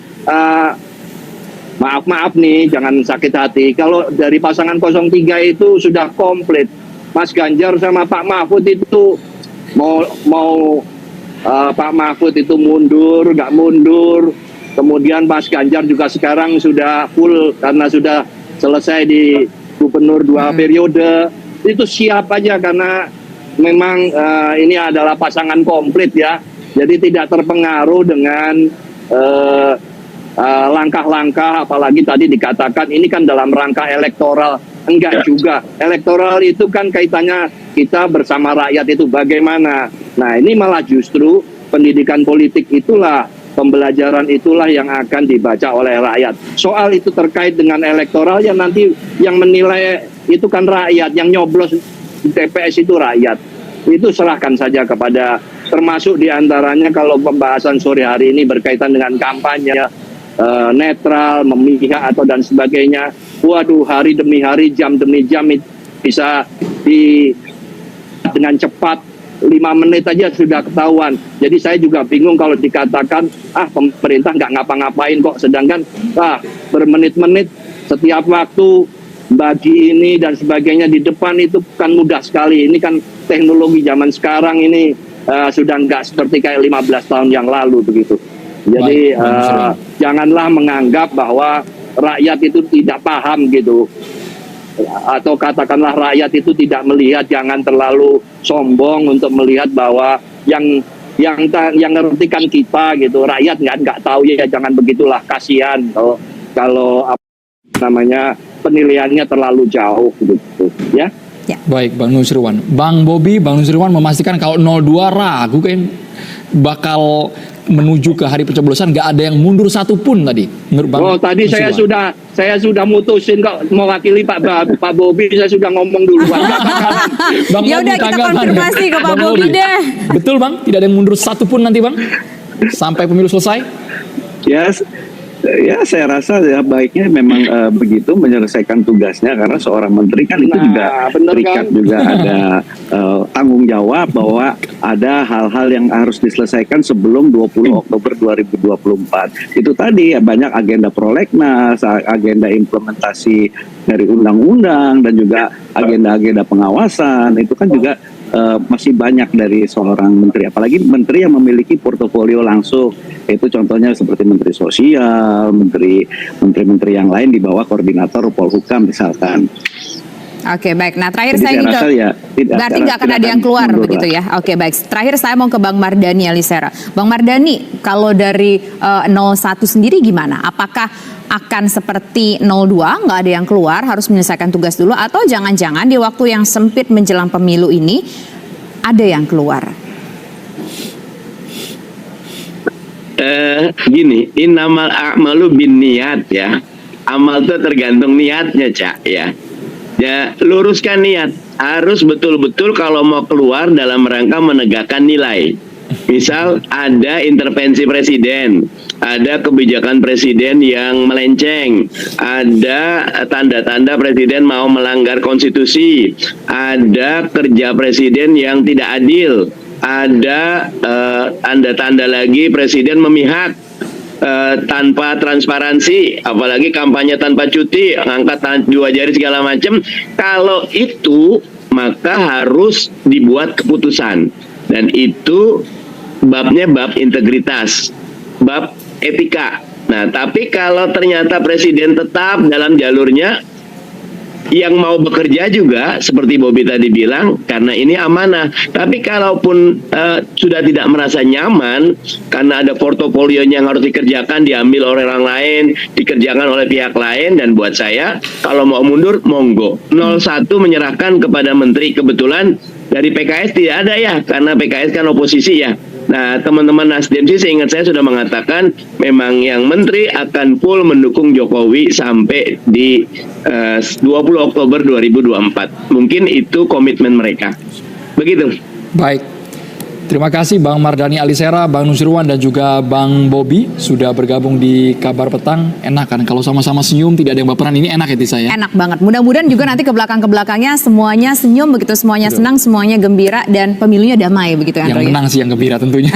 maaf nih, jangan sakit hati. Kalau dari pasangan 03 itu sudah komplit. Mas Ganjar sama Pak Mahfud itu mau Pak Mahfud itu mundur, nggak mundur. Kemudian Mas Ganjar juga sekarang sudah full karena sudah selesai di gubernur 2 periode. Itu siap aja karena memang ini adalah pasangan komplit ya. Jadi tidak terpengaruh dengan langkah-langkah, apalagi tadi dikatakan ini kan dalam rangka elektoral. Enggak juga. Elektoral itu kan kaitannya kita bersama rakyat itu bagaimana. Nah ini malah justru pendidikan politik itulah, pembelajaran itulah yang akan dibaca oleh rakyat. Soal itu terkait dengan elektoral yang nanti yang menilai itu kan rakyat, yang nyoblos TPS itu rakyat. Itu serahkan saja kepada, termasuk diantaranya kalau pembahasan sore hari ini berkaitan dengan kampanye, netral, memihak atau dan sebagainya. Waduh, hari demi hari, jam demi jam bisa dengan cepat 5 menit aja sudah ketahuan. Jadi saya juga bingung kalau dikatakan pemerintah nggak ngapa-ngapain kok, sedangkan bermenit-menit setiap waktu bagi ini dan sebagainya di depan itu kan mudah sekali. Ini kan teknologi zaman sekarang ini sudah nggak seperti kayak 15 tahun yang lalu begitu. Jadi janganlah menganggap bahwa rakyat itu tidak paham gitu, atau katakanlah rakyat itu tidak melihat. Jangan terlalu sombong untuk melihat bahwa yang ngertikan kita gitu, rakyat nggak tahu ya. Jangan begitulah, kasihan kalau penilaiannya terlalu jauh gitu ya. Baik Bang Nusirwan, Bang Bobi, Bang Nusirwan memastikan kalau 02 ragu kan bakal menuju ke hari pencoblosan, nggak ada yang mundur satupun tadi. Menurut Bang tadi Nusirwan. saya sudah mutusin kok mewakili Pak Bobi, saya sudah ngomong duluan. Ya udah, kita konfirmasi ke Pak Bobi deh. Betul Bang, tidak ada yang mundur satupun nanti Bang sampai pemilu selesai? Ya saya rasa ya baiknya memang begitu menyelesaikan tugasnya, karena seorang menteri kan itu juga terikat juga ada tanggung jawab bahwa ada hal-hal yang harus diselesaikan sebelum 20 Oktober 2024. Itu tadi ya, banyak agenda prolegnas, agenda implementasi dari undang-undang, dan juga agenda-agenda pengawasan. Itu kan juga masih banyak dari seorang menteri, apalagi menteri yang memiliki portofolio langsung. Itu contohnya seperti Menteri Sosial, menteri-menteri yang lain di bawah koordinator Polhukam misalkan. Oke, baik. Nah, terakhir Jadi saya ingin berarti nggak akan ada yang keluar begitu ya. Oke, baik. Terakhir saya mau ke Bang Mardhani Alisera. Bang Mardhani, kalau dari 01 sendiri gimana? Apakah akan seperti 02, nggak ada yang keluar, harus menyelesaikan tugas dulu, atau jangan-jangan di waktu yang sempit menjelang pemilu ini ada yang keluar? Gini, innamal a'malu binniyat ya. Amal itu tergantung niatnya, Cak ya. Ya, luruskan niat. Harus betul-betul kalau mau keluar dalam rangka menegakkan nilai. Misal ada intervensi presiden, ada kebijakan presiden yang melenceng, ada tanda-tanda presiden mau melanggar konstitusi, ada kerja presiden yang tidak adil, ada tanda-tanda lagi presiden memihak, tanpa transparansi, apalagi kampanye tanpa cuti, angkat 2 jari segala macam. Kalau itu maka harus dibuat keputusan, dan itu babnya bab integritas, bab etika. Nah, tapi kalau ternyata presiden tetap dalam jalurnya, yang mau bekerja juga seperti Bobi tadi bilang, karena ini amanah. Tapi kalaupun sudah tidak merasa nyaman karena ada portofolionya yang harus dikerjakan, diambil oleh orang lain, dikerjakan oleh pihak lain, dan buat saya kalau mau mundur monggo. 01 menyerahkan kepada menteri, kebetulan dari PKS tidak ada ya, karena PKS kan oposisi ya. Nah, teman-teman Nasdem sih seingat saya sudah mengatakan memang yang menteri akan full mendukung Jokowi sampai di 20 Oktober 2024. Mungkin itu komitmen mereka. Begitu. Baik. Terima kasih Bang Mardhani Alisera, Bang Nusirwan, dan juga Bang Bobi sudah bergabung di Kabar Petang. Enak kan kalau sama-sama senyum, tidak ada yang baperan, ini enak ya Tisa ya? Enak banget. Mudah-mudahan juga nanti ke belakangnya semuanya senyum, begitu semuanya senang, semuanya gembira, dan pemilunya damai begitu ya. Yang menang sih yang gembira tentunya.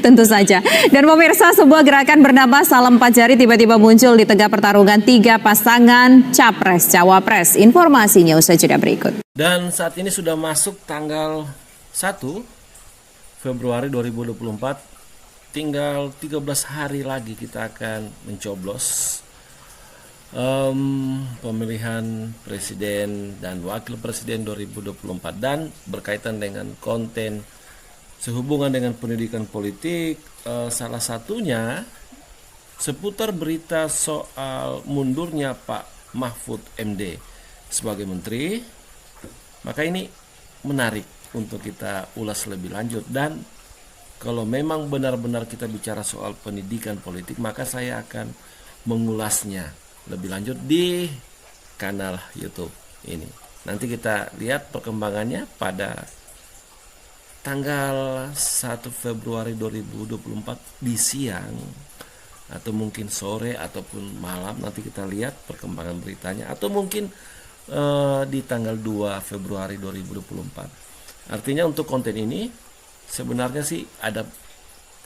Tentu saja. Dan pemirsa, sebuah gerakan bernama Salam 4 Jari tiba-tiba muncul di tengah pertarungan 3 pasangan Capres Cawapres. Informasinya usai jeda berikut. Dan saat ini sudah masuk tanggal 1 Februari 2024, tinggal 13 hari lagi kita akan mencoblos pemilihan presiden dan wakil presiden 2024, dan berkaitan dengan konten sehubungan dengan pendidikan politik, salah satunya seputar berita soal mundurnya Pak Mahfud MD sebagai menteri. Maka ini menarik untuk kita ulas lebih lanjut, dan kalau memang benar-benar kita bicara soal pendidikan politik, maka saya akan mengulasnya lebih lanjut di kanal YouTube ini. Nanti kita lihat perkembangannya pada tanggal 1 Februari 2024 di siang atau mungkin sore ataupun malam, nanti kita lihat perkembangan beritanya, atau mungkin di tanggal 2 Februari 2024. Artinya untuk konten ini sebenarnya sih ada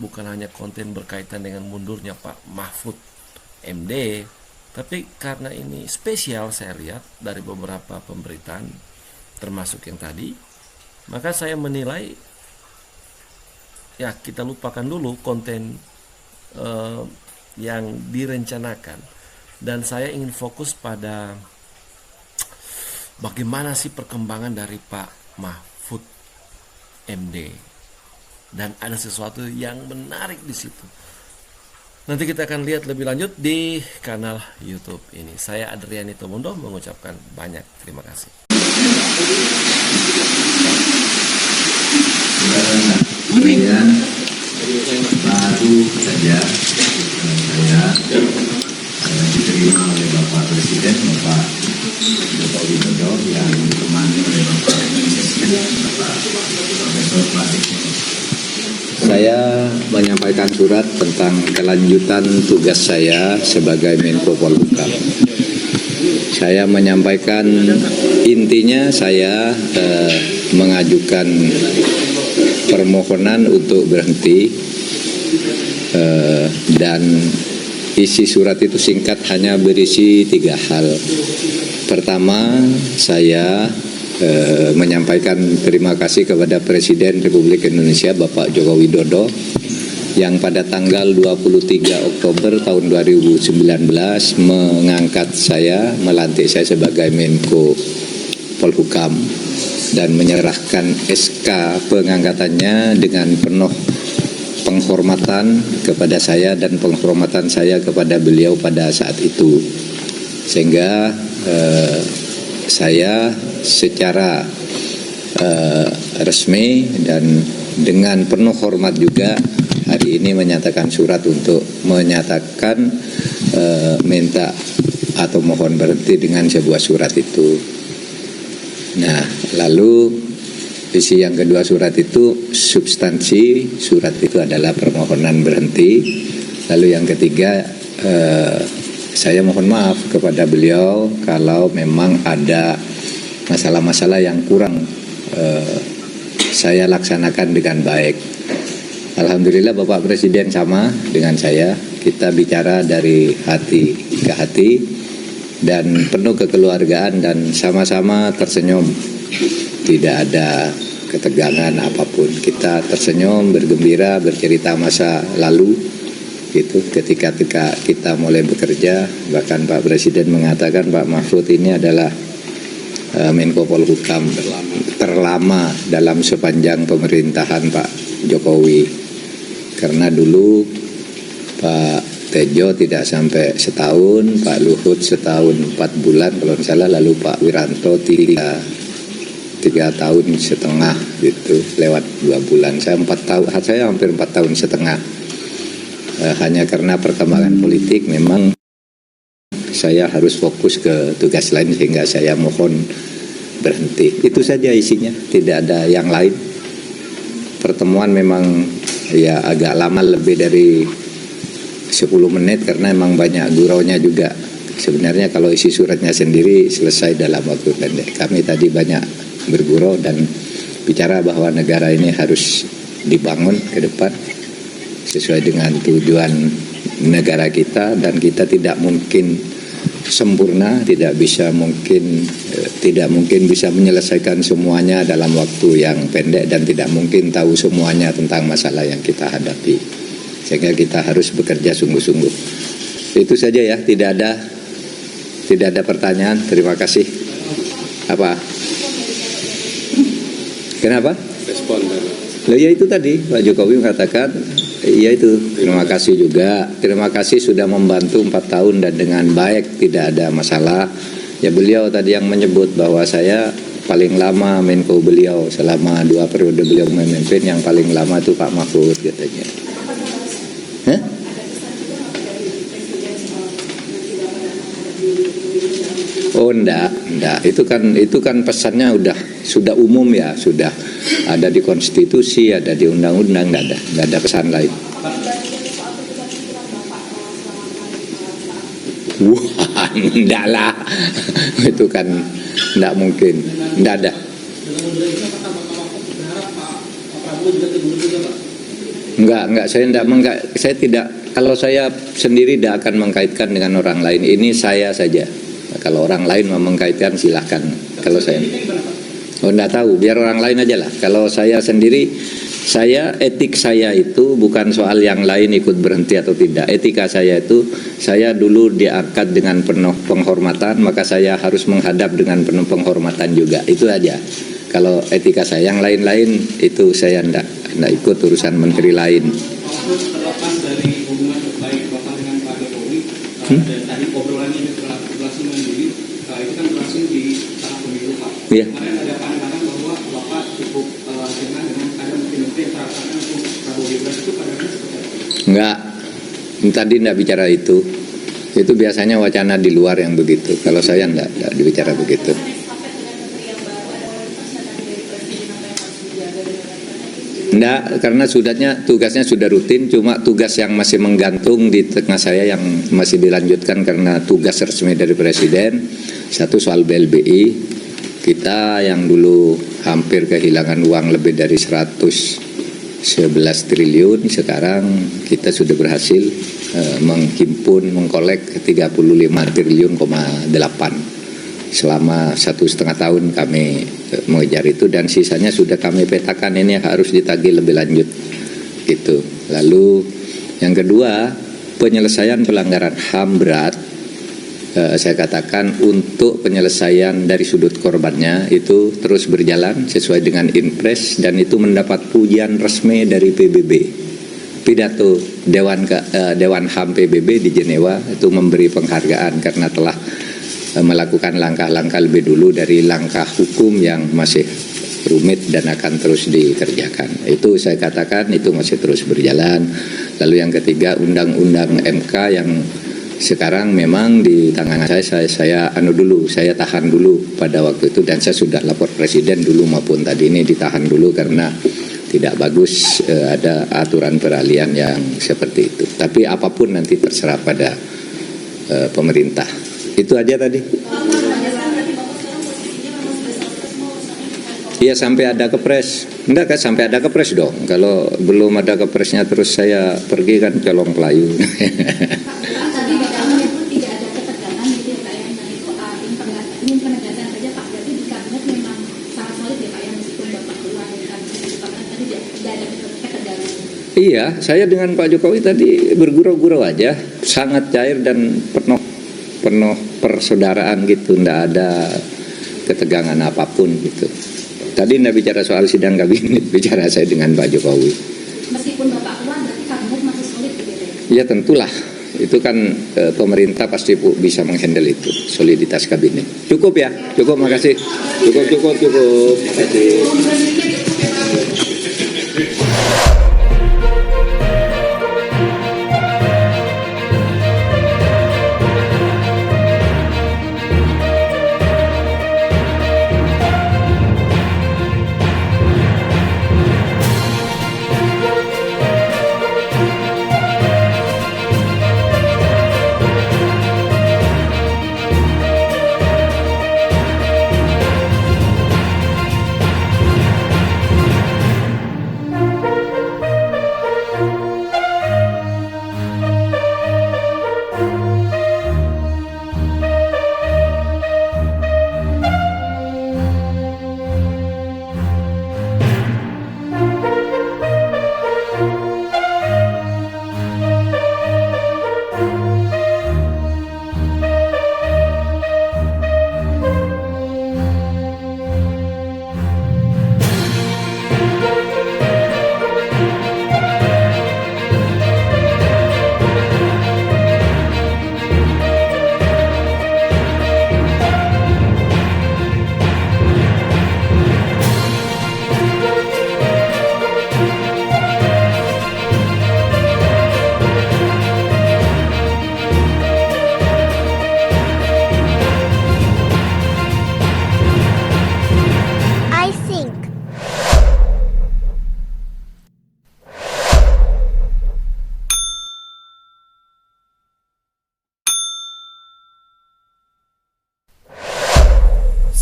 bukan hanya konten berkaitan dengan mundurnya Pak Mahfud MD, tapi karena ini spesial saya lihat dari beberapa pemberitaan termasuk yang tadi, maka saya menilai ya kita lupakan dulu konten yang direncanakan, dan saya ingin fokus pada bagaimana sih perkembangan dari Pak Mahfud MD, dan ada sesuatu yang menarik di situ. Nanti kita akan lihat lebih lanjut di kanal YouTube ini. Saya Adriani Tomondo mengucapkan banyak terima kasih. Kemudian baru saja saya diterima oleh Bapak Presiden, Bapak Joko Widodo, yang ditemani oleh Bapak Profesor Platik. Saya menyampaikan surat tentang kelanjutan tugas saya sebagai Menko Polhukam. Saya menyampaikan intinya saya mengajukan permohonan untuk berhenti, dan isi surat itu singkat, hanya berisi 3 hal. Pertama, saya menyampaikan terima kasih kepada Presiden Republik Indonesia Bapak Joko Widodo yang pada tanggal 23 Oktober tahun 2019 mengangkat saya, melantik saya sebagai Menko Polhukam dan menyerahkan SK pengangkatannya dengan penuh penghormatan kepada saya dan penghormatan saya kepada beliau pada saat itu, sehingga saya secara resmi dan dengan penuh hormat juga hari ini menyatakan surat untuk menyatakan minta atau mohon berhenti dengan sebuah surat itu. Nah, lalu isi yang kedua surat itu, substansi surat itu adalah permohonan berhenti. Lalu yang ketiga, saya mohon maaf kepada beliau kalau memang ada masalah-masalah yang kurang saya laksanakan dengan baik. Alhamdulillah Bapak Presiden sama dengan saya, kita bicara dari hati ke hati dan penuh kekeluargaan dan sama-sama tersenyum. Tidak ada ketegangan apapun. Kita tersenyum, bergembira, bercerita masa lalu gitu. Ketika kita mulai bekerja, bahkan Pak Presiden mengatakan Pak Mahfud ini adalah Menko Polhukam terlama dalam sepanjang pemerintahan Pak Jokowi. Karena dulu Pak Tejo tidak sampai setahun, Pak Luhut setahun 4 bulan kalau tidak salah, lalu Pak Wiranto 3 tahun setengah gitu, lewat 2 bulan. Saya hampir 4 tahun setengah. Hanya karena perkembangan politik memang saya harus fokus ke tugas lain sehingga saya mohon berhenti. Itu saja isinya, tidak ada yang lain. Pertemuan memang ya agak lama, lebih dari 10 menit karena memang banyak guraunya juga. Sebenarnya kalau isi suratnya sendiri selesai dalam waktu pendek. Kami tadi banyak bergurau dan bicara bahwa negara ini harus dibangun ke depan sesuai dengan tujuan negara kita, dan kita tidak mungkin sempurna, tidak mungkin bisa menyelesaikan semuanya dalam waktu yang pendek, dan tidak mungkin tahu semuanya tentang masalah yang kita hadapi. Sehingga kita harus bekerja sungguh-sungguh. Itu saja ya, tidak ada pertanyaan. Terima kasih. Apa? Kenapa? Respon. Loh ya itu tadi Pak Jokowi mengatakan, ya itu terima kasih juga, terima kasih sudah membantu 4 tahun dan dengan baik, tidak ada masalah. Ya beliau tadi yang menyebut bahwa saya paling lama Menko beliau selama 2 periode beliau memimpin, yang paling lama itu Pak Mahfud katanya. Hah? Oh enggak, itu kan pesannya sudah umum ya, sudah ada di konstitusi, ada di undang-undang, enggak ada pesan lain. Wah, enggak lah, itu kan enggak mungkin, enggak ada. Enggak, saya tidak, kalau saya sendiri tidak akan mengkaitkan dengan orang lain, ini saya saja. Kalau orang lain mau mengkaitkan silahkan. Kalau saya, enggak tahu, biar orang lain aja lah. Kalau saya sendiri, etik saya itu bukan soal yang lain ikut berhenti atau tidak. Etika saya itu, saya dulu diangkat dengan penuh penghormatan, maka saya harus menghadap dengan penuh penghormatan juga. Itu aja. Kalau etika saya, yang lain-lain itu saya enggak ikut urusan menteri lain. Terlepas dari hubungan baik Bapak dengan Pak Jokowi, dan tadi obrolannya berlangsung mandiri, itu kan berlangsung di saat pemilu Pak. Iya. Kemarin ada pandangan bahwa Bapak cukup dengan ada menteri yang terapkan untuk Prabowo Gibran, itu pandangannya seperti apa? Enggak, tadi enggak bicara itu. Itu biasanya wacana di luar yang begitu. Kalau saya enggak dibicara begitu. Enggak, karena tugasnya sudah rutin, cuma tugas yang masih menggantung di tengah saya yang masih dilanjutkan karena tugas resmi dari Presiden. Satu soal BLBI, kita yang dulu hampir kehilangan uang lebih dari 111 triliun, sekarang kita sudah berhasil mengkolek 35 triliun, 8. Selama 1,5 tahun kami mengejar itu, dan sisanya sudah kami petakan, ini harus ditagih lebih lanjut gitu. Lalu yang kedua, penyelesaian pelanggaran HAM berat, saya katakan untuk penyelesaian dari sudut korbannya itu terus berjalan sesuai dengan Inpres, dan itu mendapat pujian resmi dari PBB. Pidato Dewan HAM PBB di Jenewa itu memberi penghargaan karena telah melakukan langkah-langkah lebih dulu dari langkah hukum yang masih rumit dan akan terus dikerjakan. Itu saya katakan itu masih terus berjalan. Lalu yang ketiga, undang-undang MK yang sekarang memang di tangan saya tahan dulu pada waktu itu, dan saya sudah lapor Presiden dulu maupun tadi ini ditahan dulu karena tidak bagus ada aturan peralihan yang seperti itu. Tapi apapun nanti terserah pada pemerintah. Itu aja tadi. Iya, sampai ada kepres. Enggak kan, sampai ada kepres dong. Kalau belum ada kepresnya terus saya pergi kan colong pelayu. Iya, saya dengan Pak Jokowi tadi bergurau-gurau aja, sangat cair dan penuh persaudaraan gitu, nggak ada ketegangan apapun gitu. Tadi nggak bicara soal sidang kabinet, bicara saya dengan Pak Jokowi. Meskipun Bapak keluar, berarti kabinet masih solid begitu ya? Ya tentulah, itu kan pemerintah pasti bisa menghandle itu, soliditas kabinet. Cukup ya, cukup, makasih. Cukup. Makasih.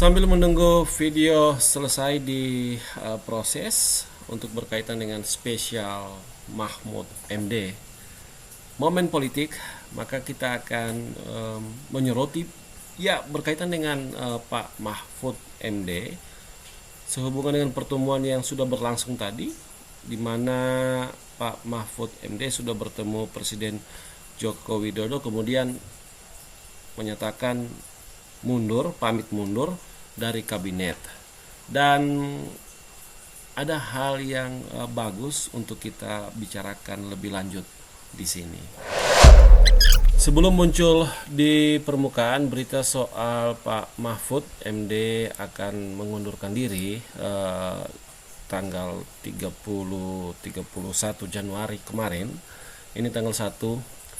Sambil menunggu video selesai di proses untuk berkaitan dengan spesial Mahfud MD, momen politik, maka kita akan menyoroti ya berkaitan dengan Pak Mahfud MD sehubungan dengan pertemuan yang sudah berlangsung tadi, di mana Pak Mahfud MD sudah bertemu Presiden Joko Widodo, kemudian menyatakan pamit mundur dari kabinet. Dan ada hal yang bagus untuk kita bicarakan lebih lanjut di sini. Sebelum muncul di permukaan berita soal Pak Mahfud MD akan mengundurkan diri tanggal 31 Januari kemarin, ini tanggal 1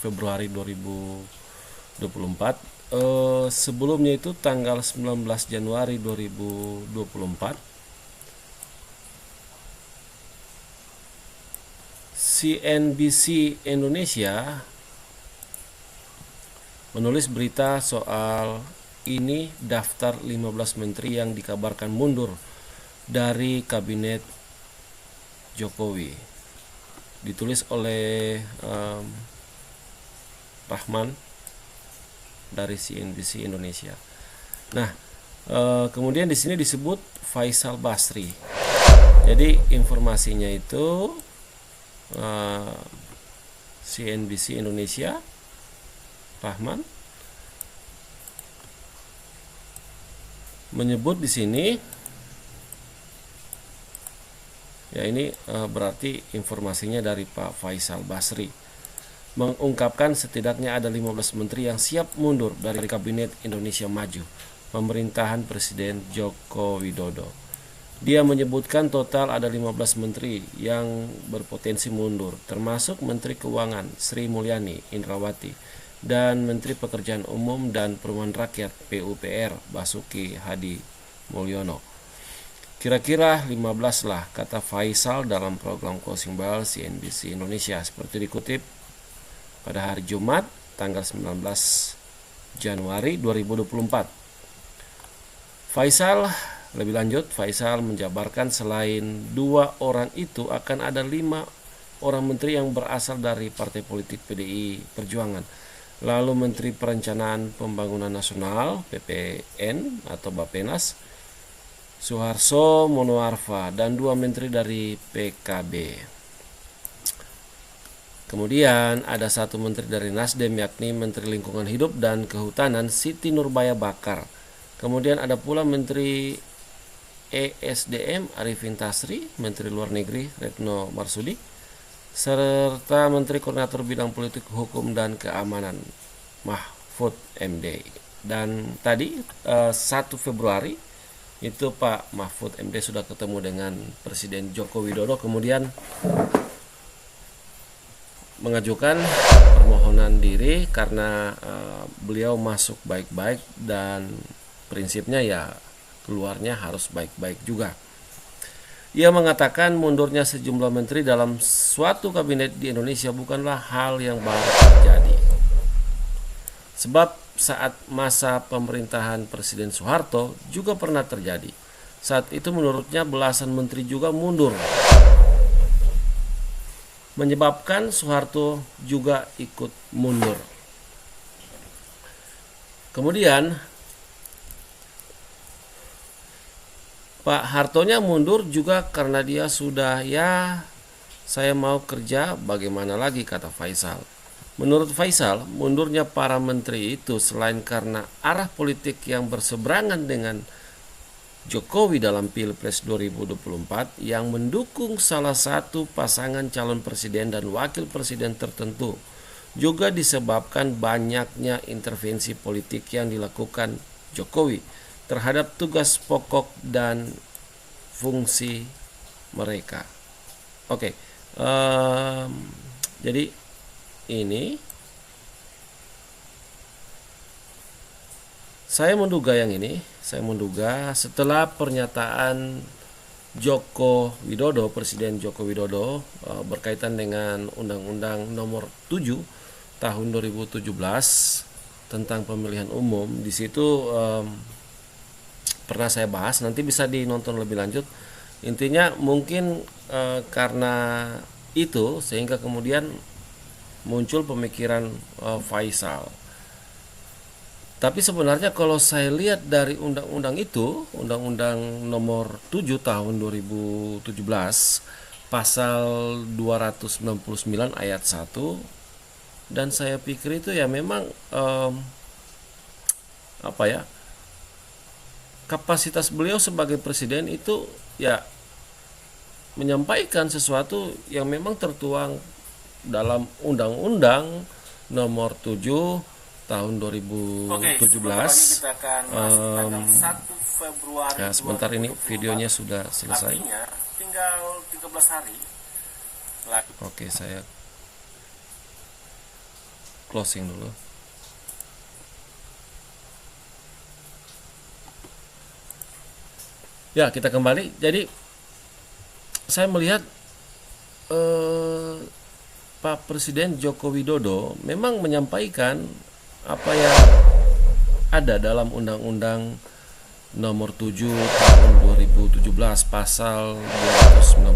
Februari 2024. Sebelumnya itu tanggal 19 Januari 2024, CNBC Indonesia menulis berita soal ini daftar 15 menteri yang dikabarkan mundur dari kabinet Jokowi. Ditulis oleh Rahman dari CNBC Indonesia. Nah, kemudian di sini disebut Faisal Basri. Jadi informasinya itu CNBC Indonesia, Rahman menyebut di sini, ya ini berarti informasinya dari Pak Faisal Basri, mengungkapkan setidaknya ada 15 menteri yang siap mundur dari Kabinet Indonesia Maju, pemerintahan Presiden Joko Widodo. Dia menyebutkan total ada 15 menteri yang berpotensi mundur, termasuk Menteri Keuangan Sri Mulyani Indrawati dan Menteri Pekerjaan Umum dan Perumahan Rakyat PUPR Basuki Hadi Mulyono. Kira-kira 15 lah, kata Faisal dalam program Closing Bell CNBC Indonesia, seperti dikutip pada hari Jumat tanggal 19 Januari 2024. Lebih lanjut, Faisal menjabarkan selain 2 orang itu akan ada 5 orang menteri yang berasal dari Partai Politik PDI Perjuangan, lalu Menteri Perencanaan Pembangunan Nasional PPN atau Bappenas Suharso Monoarfa, dan 2 menteri dari PKB. Kemudian ada satu menteri dari Nasdem, yakni Menteri Lingkungan Hidup dan Kehutanan Siti Nurbaya Bakar. Kemudian ada pula Menteri ESDM Arifin Tasri, Menteri Luar Negeri Retno Marsudi, serta Menteri Koordinator Bidang Politik Hukum dan Keamanan Mahfud MD. Dan tadi 1 Februari itu Pak Mahfud MD sudah ketemu dengan Presiden Joko Widodo, kemudian mengajukan permohonan diri karena beliau masuk baik-baik dan prinsipnya ya keluarnya harus baik-baik juga. Ia mengatakan mundurnya sejumlah menteri dalam suatu kabinet di Indonesia bukanlah hal yang baru terjadi. Sebab saat masa pemerintahan Presiden Soeharto juga pernah terjadi. Saat itu menurutnya belasan menteri juga mundur, menyebabkan Soeharto juga ikut mundur. Kemudian Pak Hartonya mundur juga karena dia sudah saya mau kerja bagaimana lagi, kata Faisal. Menurut Faisal, mundurnya para menteri itu selain karena arah politik yang berseberangan dengan Jokowi dalam Pilpres 2024 yang mendukung salah satu pasangan calon presiden dan wakil presiden tertentu, juga disebabkan banyaknya intervensi politik yang dilakukan Jokowi terhadap tugas pokok dan fungsi mereka. Oke, jadi ini saya menduga setelah pernyataan Joko Widodo, Presiden Joko Widodo berkaitan dengan Undang-Undang Nomor 7 Tahun 2017 tentang pemilihan umum. Di situ pernah saya bahas, nanti bisa dinonton lebih lanjut. Intinya mungkin karena itu sehingga kemudian muncul pemikiran Faisal. Tapi sebenarnya kalau saya lihat dari undang-undang itu, Undang-Undang Nomor 7 Tahun 2017 pasal 299 ayat 1, dan saya pikir itu ya memang kapasitas beliau sebagai presiden itu ya menyampaikan sesuatu yang memang tertuang dalam Undang-Undang Nomor 7 tahun 2017. Kita akan tanggal 1 Februari. Nah, sebentar ini videonya sudah selesai. Artinya tinggal 13 hari. Oke, saya closing dulu. Ya, kita kembali. Jadi saya melihat Pak Presiden Joko Widodo memang menyampaikan apa yang ada dalam Undang-Undang Nomor 7 Tahun 2017 pasal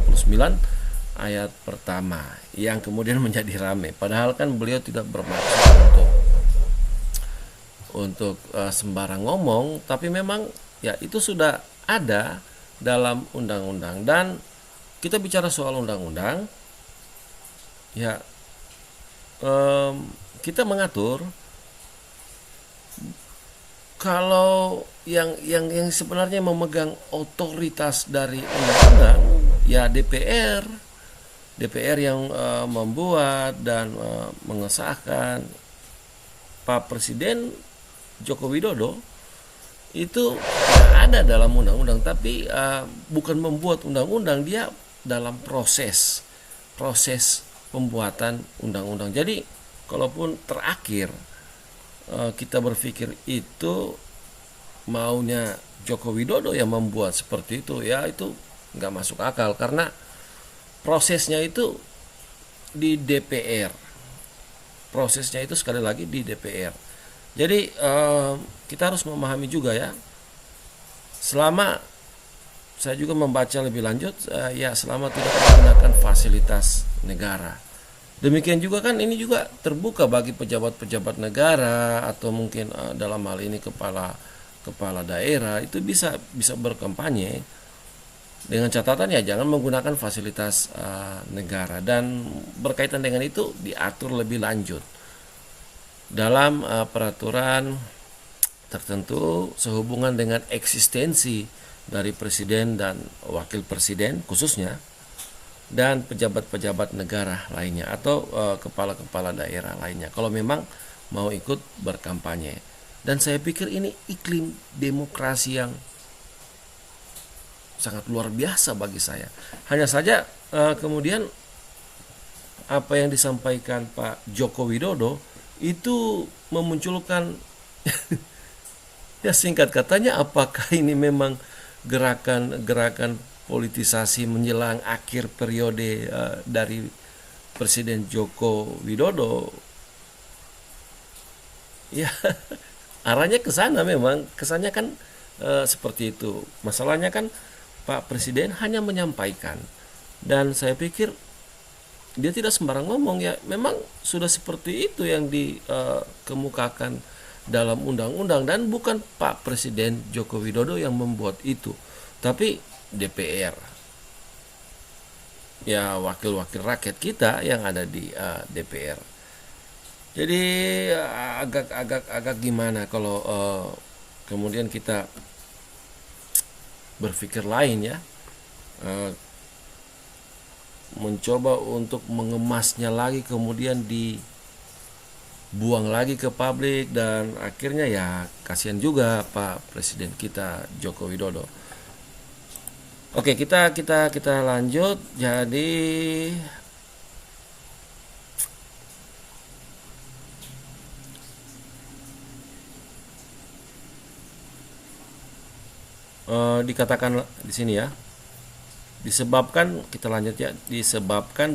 299 ayat pertama yang kemudian menjadi rame. Padahal kan beliau tidak bermaksud untuk sembarang ngomong, tapi memang ya itu sudah ada dalam undang-undang. Dan kita bicara soal undang-undang, ya kita mengatur kalau yang sebenarnya memegang otoritas dari undang-undang ya DPR yang membuat dan mengesahkan. Pak Presiden Joko Widodo itu ada dalam undang-undang, tapi bukan membuat undang-undang, dia dalam proses pembuatan undang-undang. Jadi kalaupun terakhir kita berpikir itu maunya Joko Widodo yang membuat seperti itu, ya itu nggak masuk akal karena prosesnya itu di DPR. Prosesnya itu sekali lagi di DPR. Jadi kita harus memahami juga ya. Selama saya juga membaca lebih lanjut, selama tidak menggunakan fasilitas negara. Demikian juga kan ini juga terbuka bagi pejabat-pejabat negara atau mungkin dalam hal ini kepala daerah itu bisa berkampanye Dengan catatan ya jangan menggunakan fasilitas negara, dan berkaitan dengan itu diatur lebih lanjut dalam peraturan tertentu sehubungan dengan eksistensi dari presiden dan wakil presiden khususnya, dan pejabat-pejabat negara lainnya atau kepala-kepala daerah lainnya kalau memang mau ikut berkampanye. Dan saya pikir ini iklim demokrasi yang sangat luar biasa bagi saya. Hanya saja kemudian apa yang disampaikan Pak Joko Widodo itu memunculkan ya singkat katanya, apakah ini memang gerakan politisasi menjelang akhir periode dari Presiden Joko Widodo? Ya arahnya ke sana, memang kesannya kan seperti itu. Masalahnya kan Pak Presiden hanya menyampaikan, dan saya pikir dia tidak sembarang ngomong, ya memang sudah seperti itu yang dikemukakan dalam undang-undang, dan bukan Pak Presiden Joko Widodo yang membuat itu, tapi DPR, ya wakil-wakil rakyat kita yang ada di DPR. Jadi agak gimana kalau kemudian kita berpikir lain, ya, mencoba untuk mengemasnya lagi kemudian dibuang lagi ke publik, dan akhirnya ya kasihan juga Pak Presiden kita Joko Widodo. Oke, kita lanjut. Jadi dikatakan di sini, ya, disebabkan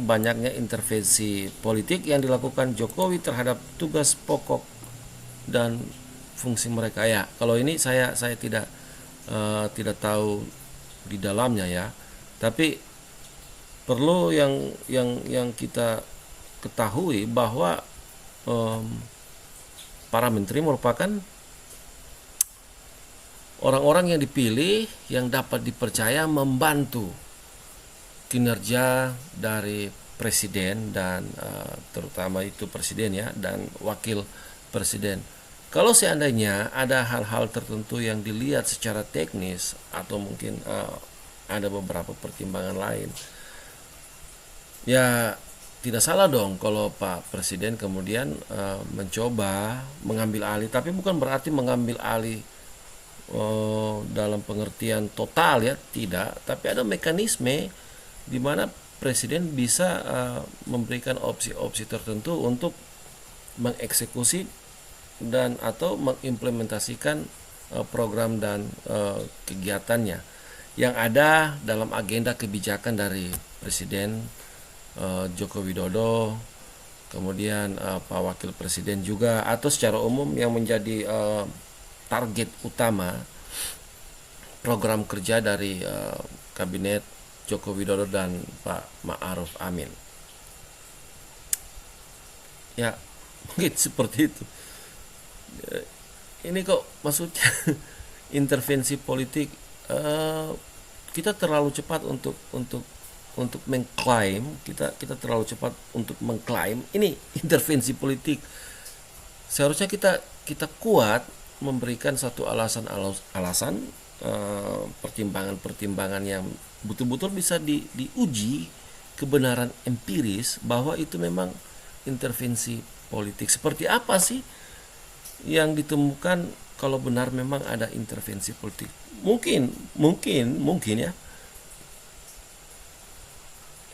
banyaknya intervensi politik yang dilakukan Jokowi terhadap tugas pokok dan fungsi mereka. Ya, kalau ini saya tidak tahu di dalamnya, ya, tapi perlu yang kita ketahui bahwa para menteri merupakan orang-orang yang dipilih yang dapat dipercaya membantu kinerja dari presiden dan terutama itu presiden, ya, dan wakil presiden. Kalau seandainya ada hal-hal tertentu yang dilihat secara teknis atau mungkin ada beberapa pertimbangan lain, ya tidak salah dong kalau Pak Presiden kemudian mencoba mengambil alih, tapi bukan berarti mengambil alih dalam pengertian total, ya, tidak, tapi ada mekanisme di mana presiden bisa memberikan opsi-opsi tertentu untuk mengeksekusi dan atau mengimplementasikan program dan kegiatannya yang ada dalam agenda kebijakan dari Presiden Joko Widodo, kemudian Pak Wakil Presiden juga, atau secara umum yang menjadi target utama program kerja dari Kabinet Joko Widodo dan Pak Ma'ruf Amin. Ya, mungkin seperti itu. Ini kok maksudnya intervensi politik, kita terlalu cepat untuk mengklaim, kita terlalu cepat untuk mengklaim ini intervensi politik. Seharusnya kita kuat memberikan satu alasan pertimbangan yang betul-betul bisa diuji kebenaran empiris bahwa itu memang intervensi politik. Seperti apa sih yang ditemukan kalau benar memang ada intervensi politik? Mungkin ya.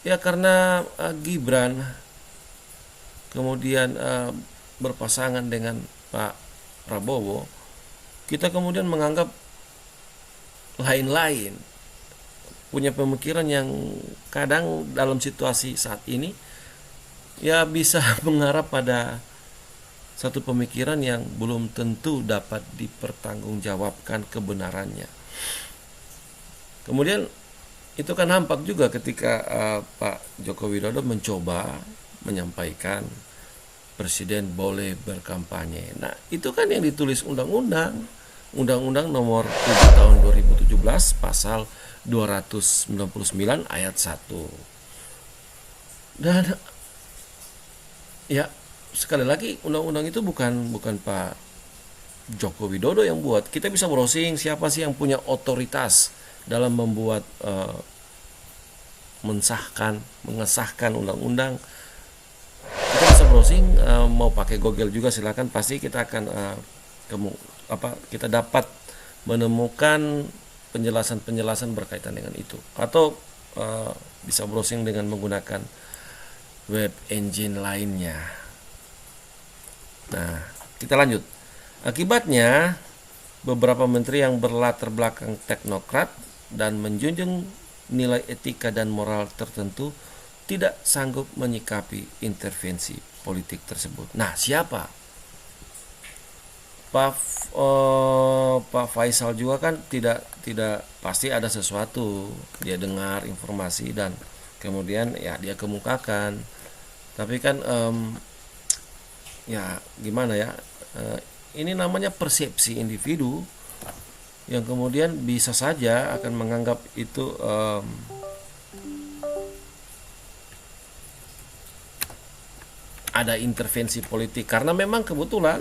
Ya karena Gibran kemudian berpasangan dengan Pak Prabowo, kita kemudian menganggap lain-lain, punya pemikiran yang kadang dalam situasi saat ini ya bisa mengarah pada satu pemikiran yang belum tentu dapat dipertanggungjawabkan kebenarannya. Kemudian itu kan nampak juga ketika Pak Joko Widodo mencoba menyampaikan presiden boleh berkampanye. Nah, itu kan yang ditulis Undang-Undang Nomor 7 Tahun 2017 Pasal 299 ayat 1. Dan ya sekali lagi undang-undang itu bukan Pak Joko Widodo yang buat. Kita bisa browsing siapa sih yang punya otoritas dalam membuat mengesahkan undang-undang. Kita bisa browsing, mau pakai Google juga silakan, pasti kita akan kita dapat menemukan penjelasan berkaitan dengan itu. Atau bisa browsing dengan menggunakan web engine lainnya. Nah, kita lanjut. Akibatnya beberapa menteri yang berlatar belakang teknokrat dan menjunjung nilai etika dan moral tertentu tidak sanggup menyikapi intervensi politik tersebut. Nah, siapa? Pak Faisal juga kan tidak pasti ada sesuatu, dia dengar informasi dan kemudian ya dia kemukakan. Tapi kan ya gimana ya, ini namanya persepsi individu yang kemudian bisa saja akan menganggap itu ada intervensi politik karena memang kebetulan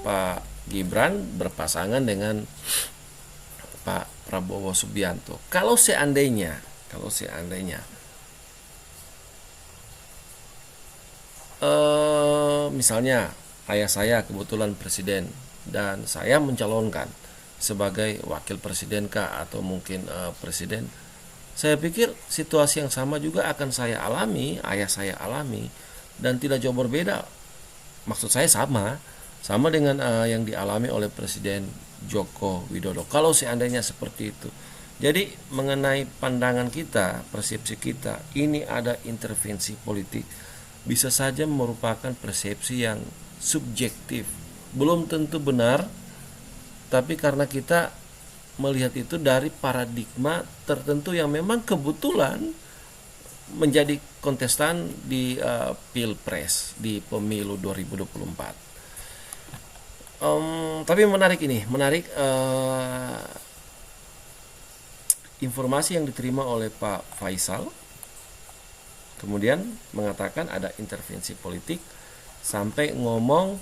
Pak Gibran berpasangan dengan Pak Prabowo Subianto. Kalau seandainya misalnya ayah saya kebetulan presiden dan saya mencalonkan sebagai wakil presiden atau mungkin presiden, saya pikir situasi yang sama juga akan saya alami, ayah saya alami, dan tidak jauh berbeda. Maksud saya sama dengan yang dialami oleh Presiden Joko Widodo. Kalau seandainya seperti itu. Jadi mengenai pandangan kita, persepsi kita, ini ada intervensi politik, bisa saja merupakan persepsi yang subjektif, belum tentu benar, tapi karena kita melihat itu dari paradigma tertentu yang memang kebetulan menjadi kontestan di Pilpres di pemilu 2024. Tapi menarik informasi yang diterima oleh Pak Faisal, kemudian mengatakan ada intervensi politik sampai ngomong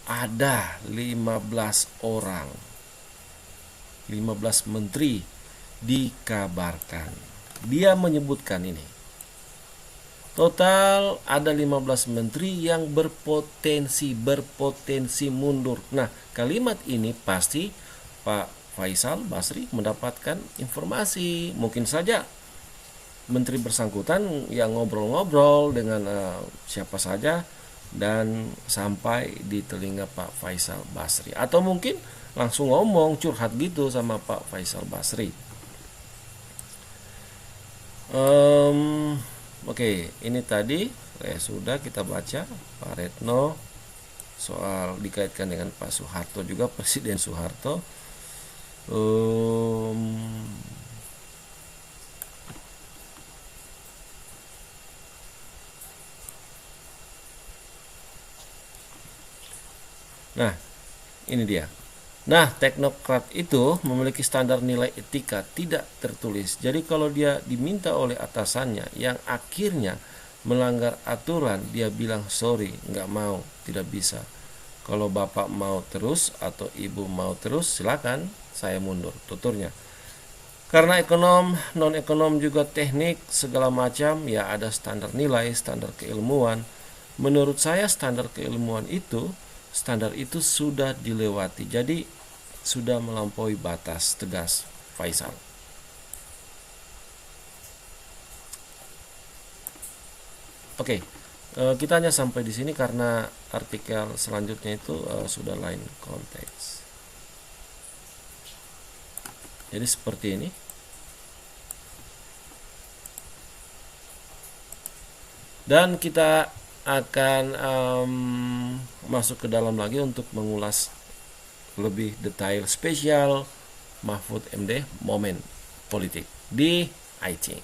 ada 15 menteri dikabarkan. Dia menyebutkan ini. Total ada 15 menteri yang berpotensi mundur. Nah, kalimat ini pasti Pak Faisal Basri mendapatkan informasi. Mungkin saja menteri bersangkutan yang ngobrol-ngobrol dengan siapa saja dan sampai di telinga Pak Faisal Basri. Atau mungkin langsung ngomong curhat gitu sama Pak Faisal Basri. Oke, ini tadi sudah kita baca Pak Retno soal dikaitkan dengan Pak Soeharto juga, Presiden Soeharto. Nah, ini dia. Nah, teknokrat itu memiliki standar nilai etika tidak tertulis. Jadi kalau dia diminta oleh atasannya yang akhirnya melanggar aturan, dia bilang sorry, nggak mau, tidak bisa. Kalau bapak mau terus atau ibu mau terus, silakan, saya mundur, tuturnya. Karena ekonom, non ekonom juga teknik segala macam, ya ada standar nilai, standar keilmuan. Menurut saya standar keilmuan itu, standar itu sudah dilewati. Jadi sudah melampaui batas, tegas Faisal. Oke, kita hanya sampai di sini karena artikel selanjutnya itu sudah lain konteks. Jadi seperti ini. Dan kita akan masuk ke dalam lagi untuk mengulas lebih detail spesial Mahfud MD momen politik di I Think.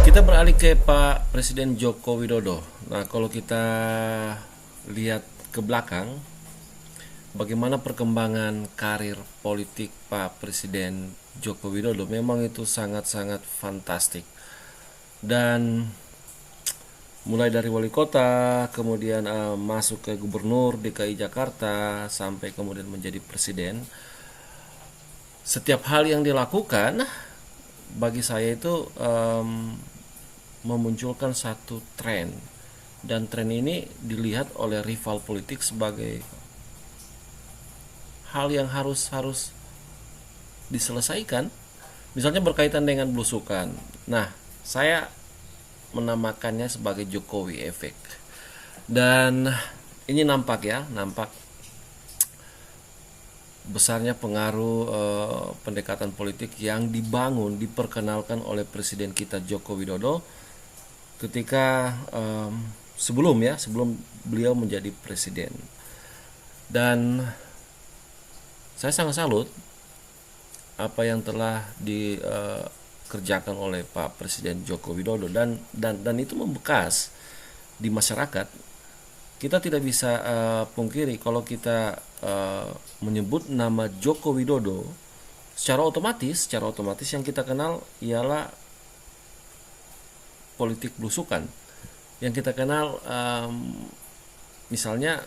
Kita beralih ke Pak Presiden Joko Widodo. Nah, kalau kita lihat ke belakang, bagaimana perkembangan karir politik Pak Presiden Joko Widodo, memang itu sangat-sangat fantastik. Dan mulai dari wali kota, kemudian masuk ke gubernur DKI Jakarta, sampai kemudian menjadi presiden, setiap hal yang dilakukan bagi saya itu memunculkan satu tren, dan tren ini dilihat oleh rival politik sebagai hal yang harus diselesaikan. Misalnya berkaitan dengan belusukan. Nah, saya menamakannya sebagai Jokowi efek. Dan ini nampak besarnya pengaruh pendekatan politik yang diperkenalkan oleh Presiden kita Joko Widodo ketika sebelum beliau menjadi presiden. Dan saya sangat salut apa yang telah dikerjakan oleh Pak Presiden Joko Widodo, dan itu membekas di masyarakat. Kita tidak bisa pungkiri kalau kita menyebut nama Joko Widodo, secara otomatis yang kita kenal ialah politik belusukan. Yang kita kenal misalnya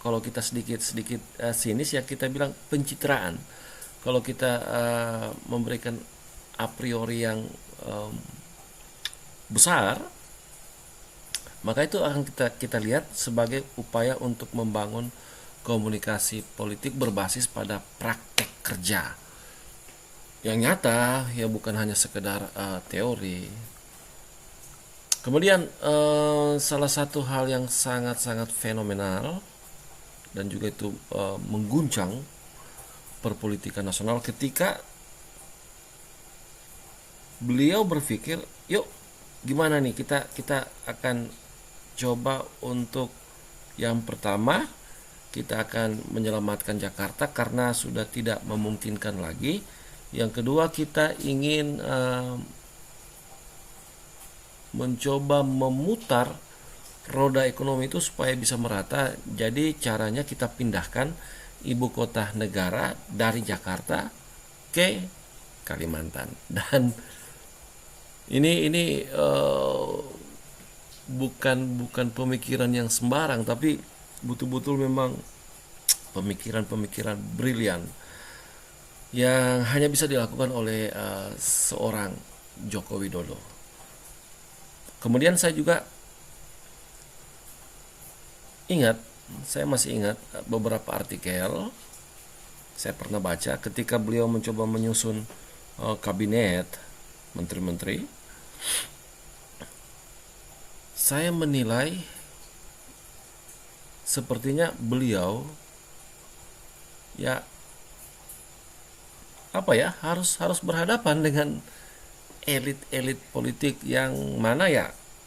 kalau kita sedikit sinis ya kita bilang pencitraan. Kalau kita memberikan a priori yang besar, maka itu akan kita lihat sebagai upaya untuk membangun komunikasi politik berbasis pada praktek kerja yang nyata, ya bukan hanya sekedar teori. Kemudian salah satu hal yang sangat-sangat fenomenal dan juga itu mengguncang perpolitikan nasional ketika beliau berpikir, yuk gimana nih kita akan coba untuk yang pertama kita akan menyelamatkan Jakarta karena sudah tidak memungkinkan lagi. Yang kedua kita ingin mencoba memutar roda ekonomi itu supaya bisa merata. Jadi caranya kita pindahkan ibu kota negara dari Jakarta ke Kalimantan. Dan ini bukan pemikiran yang sembarang, tapi betul-betul memang pemikiran brilian yang hanya bisa dilakukan oleh seorang Joko Widodo. Kemudian saya masih ingat beberapa artikel saya pernah baca ketika beliau mencoba menyusun kabinet menteri-menteri. Saya menilai sepertinya beliau harus berhadapan dengan elit-elit politik yang mana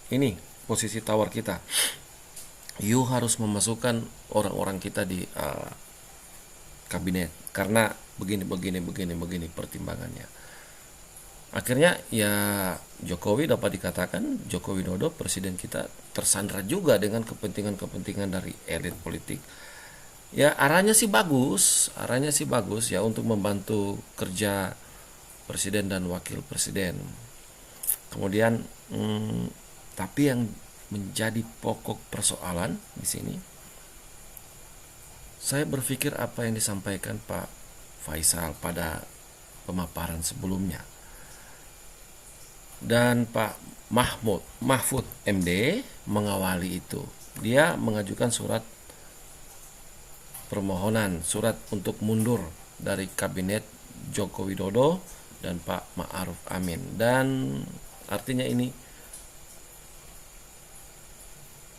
ini posisi tawar kita. You harus memasukkan orang-orang kita di kabinet karena begini pertimbangannya. Akhirnya Jokowi dapat dikatakan Joko Widodo presiden kita tersandra juga dengan kepentingan dari elit politik. Arahnya sih bagus ya untuk membantu kerja presiden dan wakil presiden. Kemudian tapi yang menjadi pokok persoalan di sini, saya berpikir apa yang disampaikan Pak Faisal pada pemaparan sebelumnya. Dan Pak Mahfud MD mengawali itu. Dia mengajukan surat untuk mundur dari kabinet Joko Widodo dan Pak Ma'ruf Amin. Dan artinya ini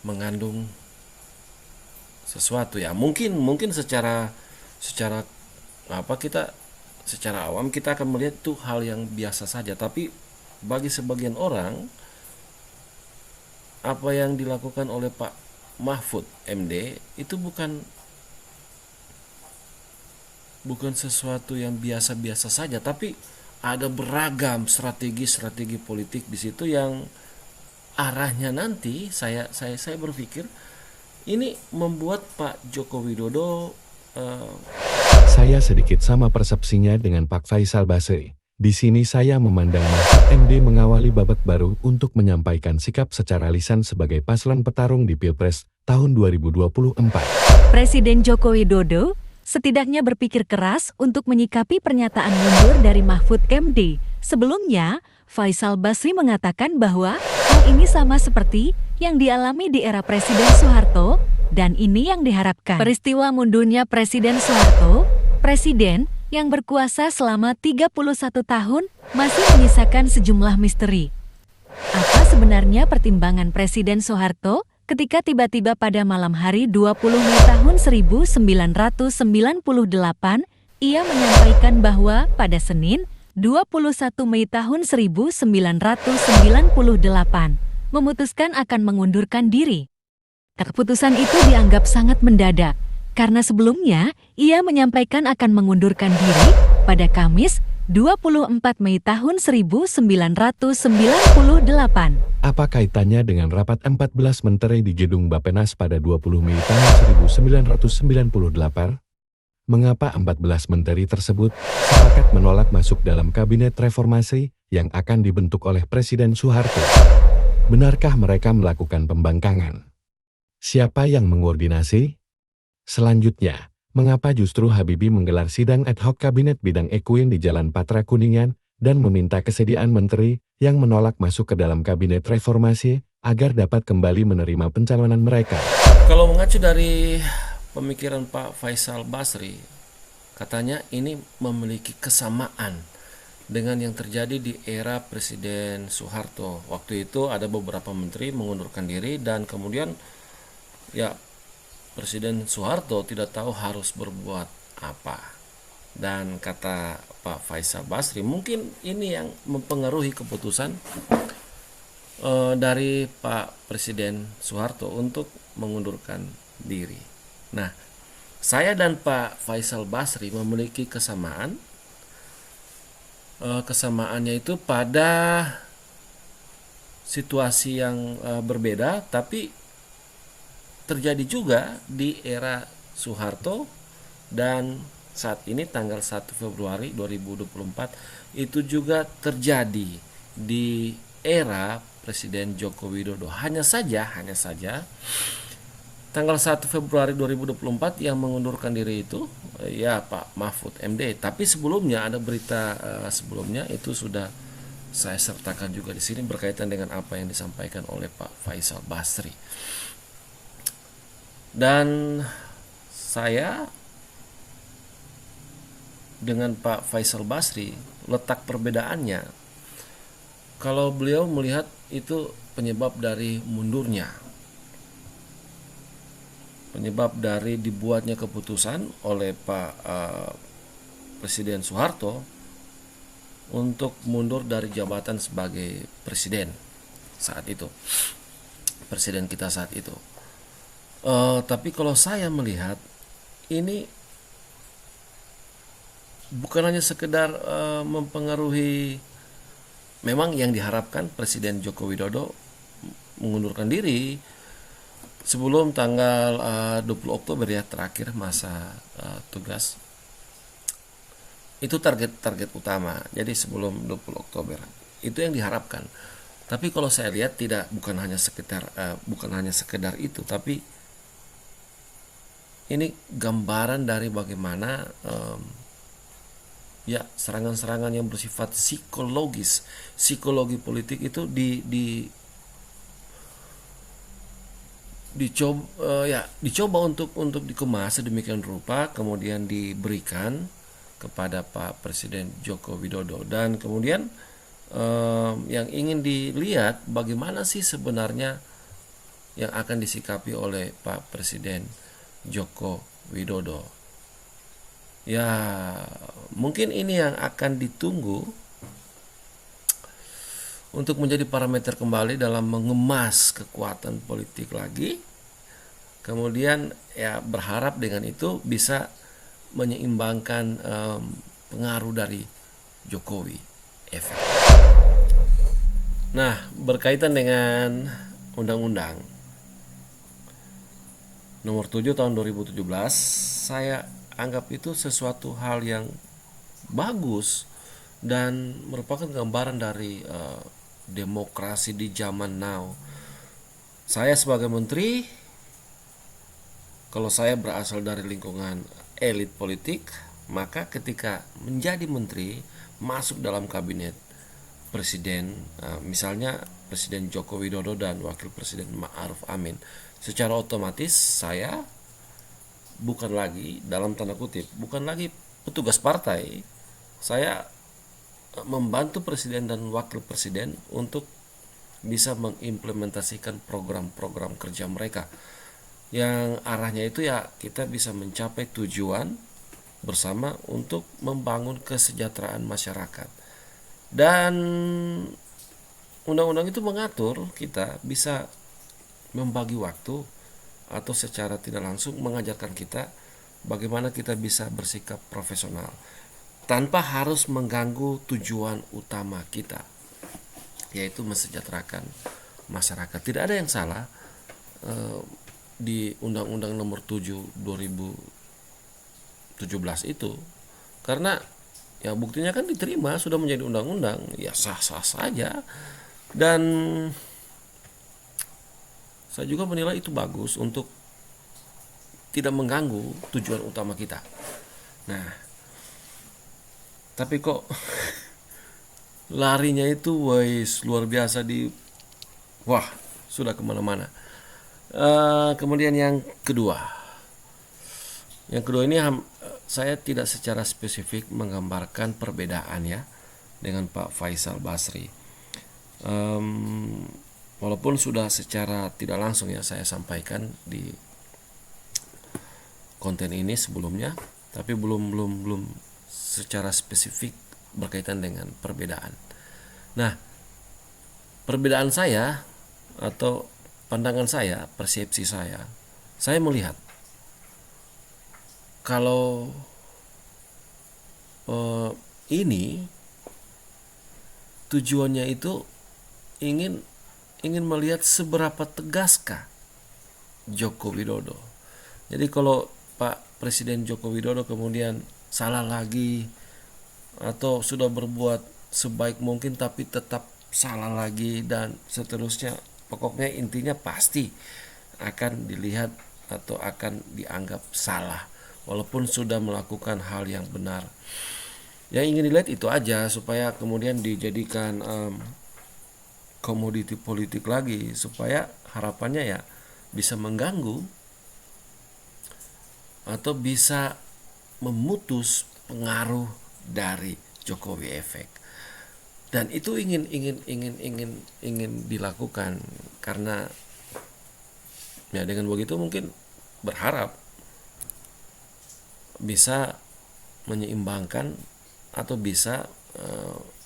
mengandung sesuatu mungkin secara awam kita akan melihat itu hal yang biasa saja, tapi bagi sebagian orang apa yang dilakukan oleh Pak Mahfud MD itu bukan sesuatu yang biasa-biasa saja, tapi ada beragam strategi politik di situ yang arahnya nanti saya berpikir ini membuat Pak Joko Widodo Saya sedikit sama persepsinya dengan Pak Faisal Basri. Di sini saya memandang Mahfud MD mengawali babak baru untuk menyampaikan sikap secara lisan sebagai paslon petarung di Pilpres tahun 2024. Presiden Joko Widodo setidaknya berpikir keras untuk menyikapi pernyataan mundur dari Mahfud MD. Sebelumnya, Faisal Basri mengatakan bahwa hal ini sama seperti yang dialami di era Presiden Soeharto, dan ini yang diharapkan. Peristiwa mundurnya Presiden Soeharto, presiden yang berkuasa selama 31 tahun, masih menyisakan sejumlah misteri. Apa sebenarnya pertimbangan Presiden Soeharto ketika tiba-tiba pada malam hari 20 Mei tahun 1998, ia menyampaikan bahwa pada Senin 21 Mei tahun 1998, memutuskan akan mengundurkan diri. Keputusan itu dianggap sangat mendadak, karena sebelumnya ia menyampaikan akan mengundurkan diri pada Kamis 24 Mei tahun 1998. Apa kaitannya dengan rapat 14 menteri di Gedung Bappenas pada 20 Mei tahun 1998? Mengapa 14 menteri tersebut sepakat menolak masuk dalam kabinet reformasi yang akan dibentuk oleh Presiden Soeharto? Benarkah mereka melakukan pembangkangan? Siapa yang mengkoordinasi? Selanjutnya, mengapa justru Habibie menggelar sidang ad hoc kabinet bidang Ekuin di Jalan Patra Kuningan dan meminta kesediaan menteri yang menolak masuk ke dalam kabinet reformasi agar dapat kembali menerima pencalonan mereka? Kalau mengacu dari pemikiran Pak Faisal Basri, katanya ini memiliki kesamaan dengan yang terjadi di era Presiden Soeharto. Waktu itu ada beberapa menteri mengundurkan diri dan kemudian ya Presiden Soeharto tidak tahu harus berbuat apa. Dan kata Pak Faisal Basri, mungkin ini yang mempengaruhi keputusan dari Pak Presiden Soeharto untuk mengundurkan diri. Nah, saya dan Pak Faisal Basri memiliki kesamaan. Kesamaannya itu pada situasi yang berbeda, tapi terjadi juga di era Soeharto, dan saat ini tanggal 1 Februari 2024 itu juga terjadi di era Presiden Joko Widodo. Hanya saja tanggal 1 Februari 2024 yang mengundurkan diri itu ya Pak Mahfud MD. Tapi sebelumnya ada berita sebelumnya itu sudah saya sertakan juga di sini berkaitan dengan apa yang disampaikan oleh Pak Faisal Basri. Dan saya dengan Pak Faisal Basri, letak perbedaannya, kalau beliau melihat itu penyebab dari mundurnya, penyebab dari dibuatnya keputusan oleh Pak Presiden Soeharto untuk mundur dari jabatan sebagai presiden saat itu, presiden kita saat itu. Tapi kalau saya melihat ini bukan hanya sekedar mempengaruhi, memang yang diharapkan Presiden Joko Widodo mengundurkan diri sebelum tanggal 20 Oktober ya, terakhir masa tugas. Itu target utama. Jadi sebelum 20 Oktober itu yang diharapkan. Tapi kalau saya lihat bukan hanya sekedar itu, tapi ini gambaran dari bagaimana ya serangan-serangan yang bersifat psikologis, psikologi politik itu dicoba untuk dikemas sedemikian rupa, kemudian diberikan kepada Pak Presiden Joko Widodo, dan kemudian yang ingin dilihat bagaimana sih sebenarnya yang akan disikapi oleh Pak Presiden Joko Widodo. Ya, mungkin ini yang akan ditunggu untuk menjadi parameter kembali dalam mengemas kekuatan politik lagi. Kemudian ya berharap dengan itu bisa menyeimbangkan pengaruh dari Jokowi efek. Nah, berkaitan dengan Undang-Undang Nomor 7 tahun 2017, saya anggap itu sesuatu hal yang bagus dan merupakan gambaran dari demokrasi di zaman now. Saya sebagai menteri, kalau saya berasal dari lingkungan elit politik, maka ketika menjadi menteri masuk dalam kabinet presiden, misalnya Presiden Joko Widodo dan Wakil Presiden Ma'ruf Amin, secara otomatis saya bukan lagi, dalam tanda kutip, bukan lagi petugas partai. Saya membantu presiden dan wakil presiden untuk bisa mengimplementasikan program-program kerja mereka yang arahnya itu ya kita bisa mencapai tujuan bersama untuk membangun kesejahteraan masyarakat. Dan undang-undang itu mengatur kita bisa membagi waktu atau secara tidak langsung mengajarkan kita bagaimana kita bisa bersikap profesional tanpa harus mengganggu tujuan utama kita, yaitu mensejahterakan masyarakat. Tidak ada yang salah di Undang-Undang Nomor 7 2017 itu, karena ya buktinya kan diterima, sudah menjadi undang-undang, ya sah-sah saja. Dan saya juga menilai itu bagus untuk tidak mengganggu tujuan utama kita. Nah, tapi kok larinya itu luar biasa wah sudah kemana-mana. Kemudian yang kedua ini saya tidak secara spesifik menggambarkan perbedaan ya dengan Pak Faisal Basri. Walaupun sudah secara tidak langsung ya saya sampaikan di konten ini sebelumnya, tapi belum secara spesifik berkaitan dengan perbedaan. Nah, perbedaan saya atau pandangan saya, persepsi saya melihat kalau ini tujuannya itu ingin melihat seberapa tegaskah Joko Widodo. Jadi kalau Pak Presiden Joko Widodo kemudian salah lagi atau sudah berbuat sebaik mungkin tapi tetap salah lagi dan seterusnya, pokoknya intinya pasti akan dilihat atau akan dianggap salah walaupun sudah melakukan hal yang benar. Yang ingin dilihat itu aja, supaya kemudian dijadikan komoditi politik lagi, supaya harapannya ya bisa mengganggu atau bisa memutus pengaruh dari Jokowi efek. Dan itu ingin dilakukan karena ya dengan begitu mungkin berharap bisa menyeimbangkan atau bisa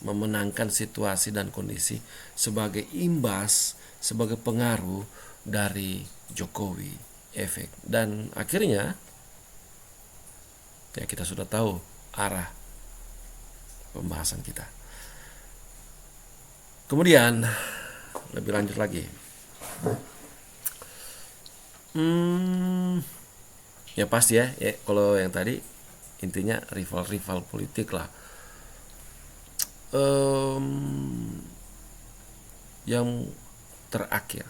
memenangkan situasi dan kondisi sebagai imbas, sebagai pengaruh dari Jokowi efek. Dan akhirnya ya kita sudah tahu arah pembahasan kita. Kemudian lebih lanjut lagi, ya pasti ya kalau yang tadi intinya rival politik lah. Yang terakhir,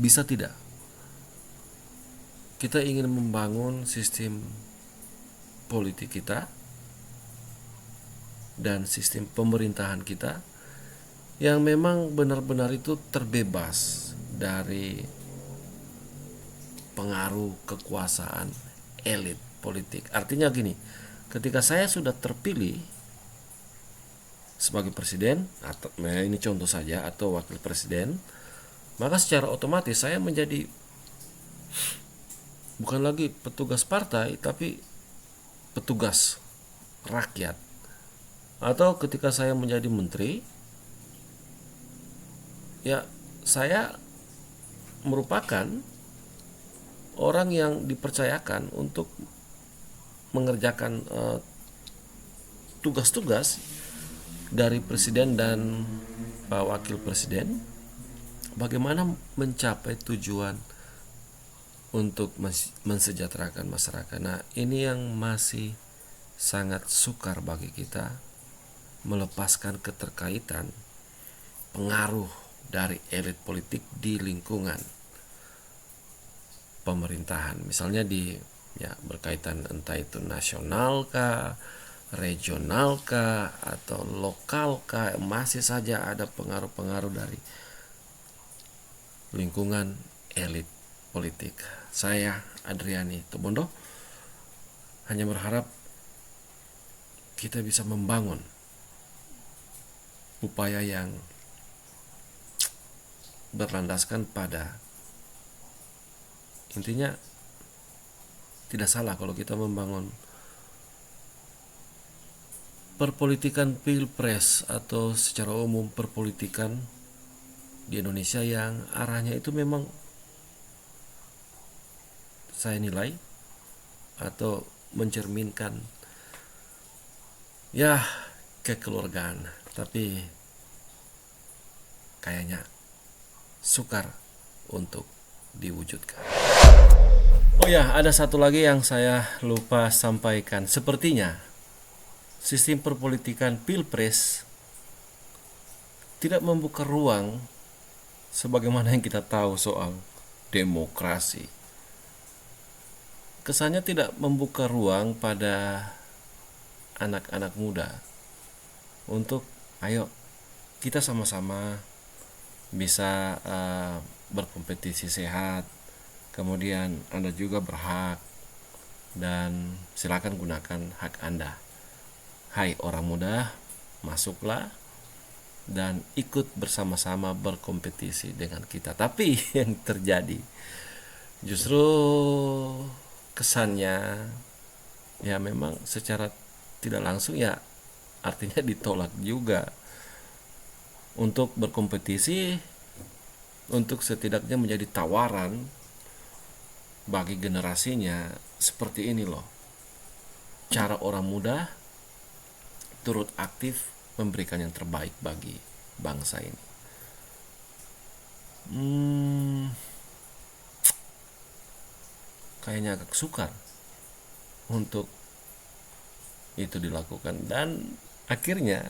bisa tidak kita ingin membangun sistem politik kita dan sistem pemerintahan kita yang memang benar-benar itu terbebas dari pengaruh kekuasaan elit politik. Artinya gini, ketika saya sudah terpilih sebagai presiden, atau ini contoh saja, atau wakil presiden, maka secara otomatis saya menjadi bukan lagi petugas partai, tapi petugas rakyat. Atau ketika saya menjadi menteri, ya saya merupakan orang yang dipercayakan untuk mengerjakan tugas-tugas dari presiden dan Pak Wakil Presiden, bagaimana mencapai tujuan untuk mensejahterakan masyarakat. Nah, ini yang masih sangat sukar bagi kita, melepaskan keterkaitan pengaruh dari elit politik di lingkungan pemerintahan. Misalnya berkaitan entah itu nasional kah, regional kah, atau lokal kah, masih saja ada pengaruh-pengaruh dari lingkungan elit politik. Saya Adriani Tobondo hanya berharap kita bisa membangun upaya yang berlandaskan pada intinya tidak salah kalau kita membangun perpolitikan pilpres atau secara umum perpolitikan di Indonesia yang arahnya itu memang saya nilai atau mencerminkan kekeluargaan, tapi kayaknya sukar untuk diwujudkan. Oh ya, ada satu lagi yang saya lupa sampaikan. Sepertinya sistem perpolitikan pilpres tidak membuka ruang sebagaimana yang kita tahu soal demokrasi. Kesannya tidak membuka ruang pada anak-anak muda untuk ayo kita sama-sama bisa berkompetisi sehat, kemudian Anda juga berhak dan silakan gunakan hak Anda. Hai orang muda, masuklah dan ikut bersama-sama berkompetisi dengan kita. Tapi yang terjadi justru kesannya memang secara tidak langsung artinya ditolak juga untuk berkompetisi, untuk setidaknya menjadi tawaran bagi generasinya. Seperti ini loh cara orang muda turut aktif memberikan yang terbaik bagi bangsa ini. Kayaknya agak sukar untuk itu dilakukan, dan akhirnya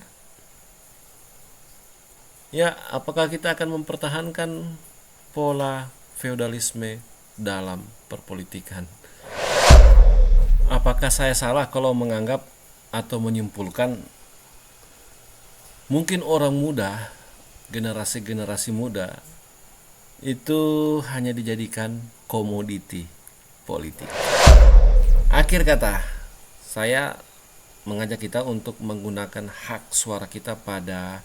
apakah kita akan mempertahankan pola feodalisme dalam perpolitikan? Apakah saya salah kalau menganggap atau menyimpulkan mungkin orang muda, generasi muda itu hanya dijadikan komoditi politik? Akhir kata, saya mengajak kita untuk menggunakan hak suara kita pada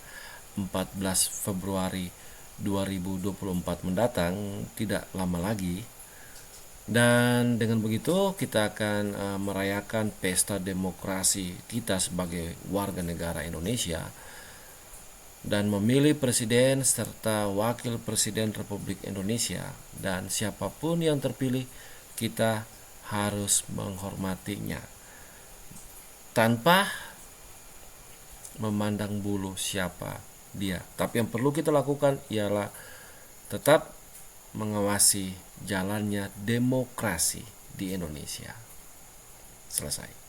14 Februari 2024 mendatang, tidak lama lagi. Dan dengan begitu kita akan merayakan pesta demokrasi kita sebagai warga negara Indonesia dan memilih presiden serta wakil presiden Republik Indonesia, dan siapapun yang terpilih kita harus menghormatinya tanpa memandang bulu siapa dia. Tapi yang perlu kita lakukan ialah tetap mengawasi jalannya demokrasi di Indonesia. Selesai.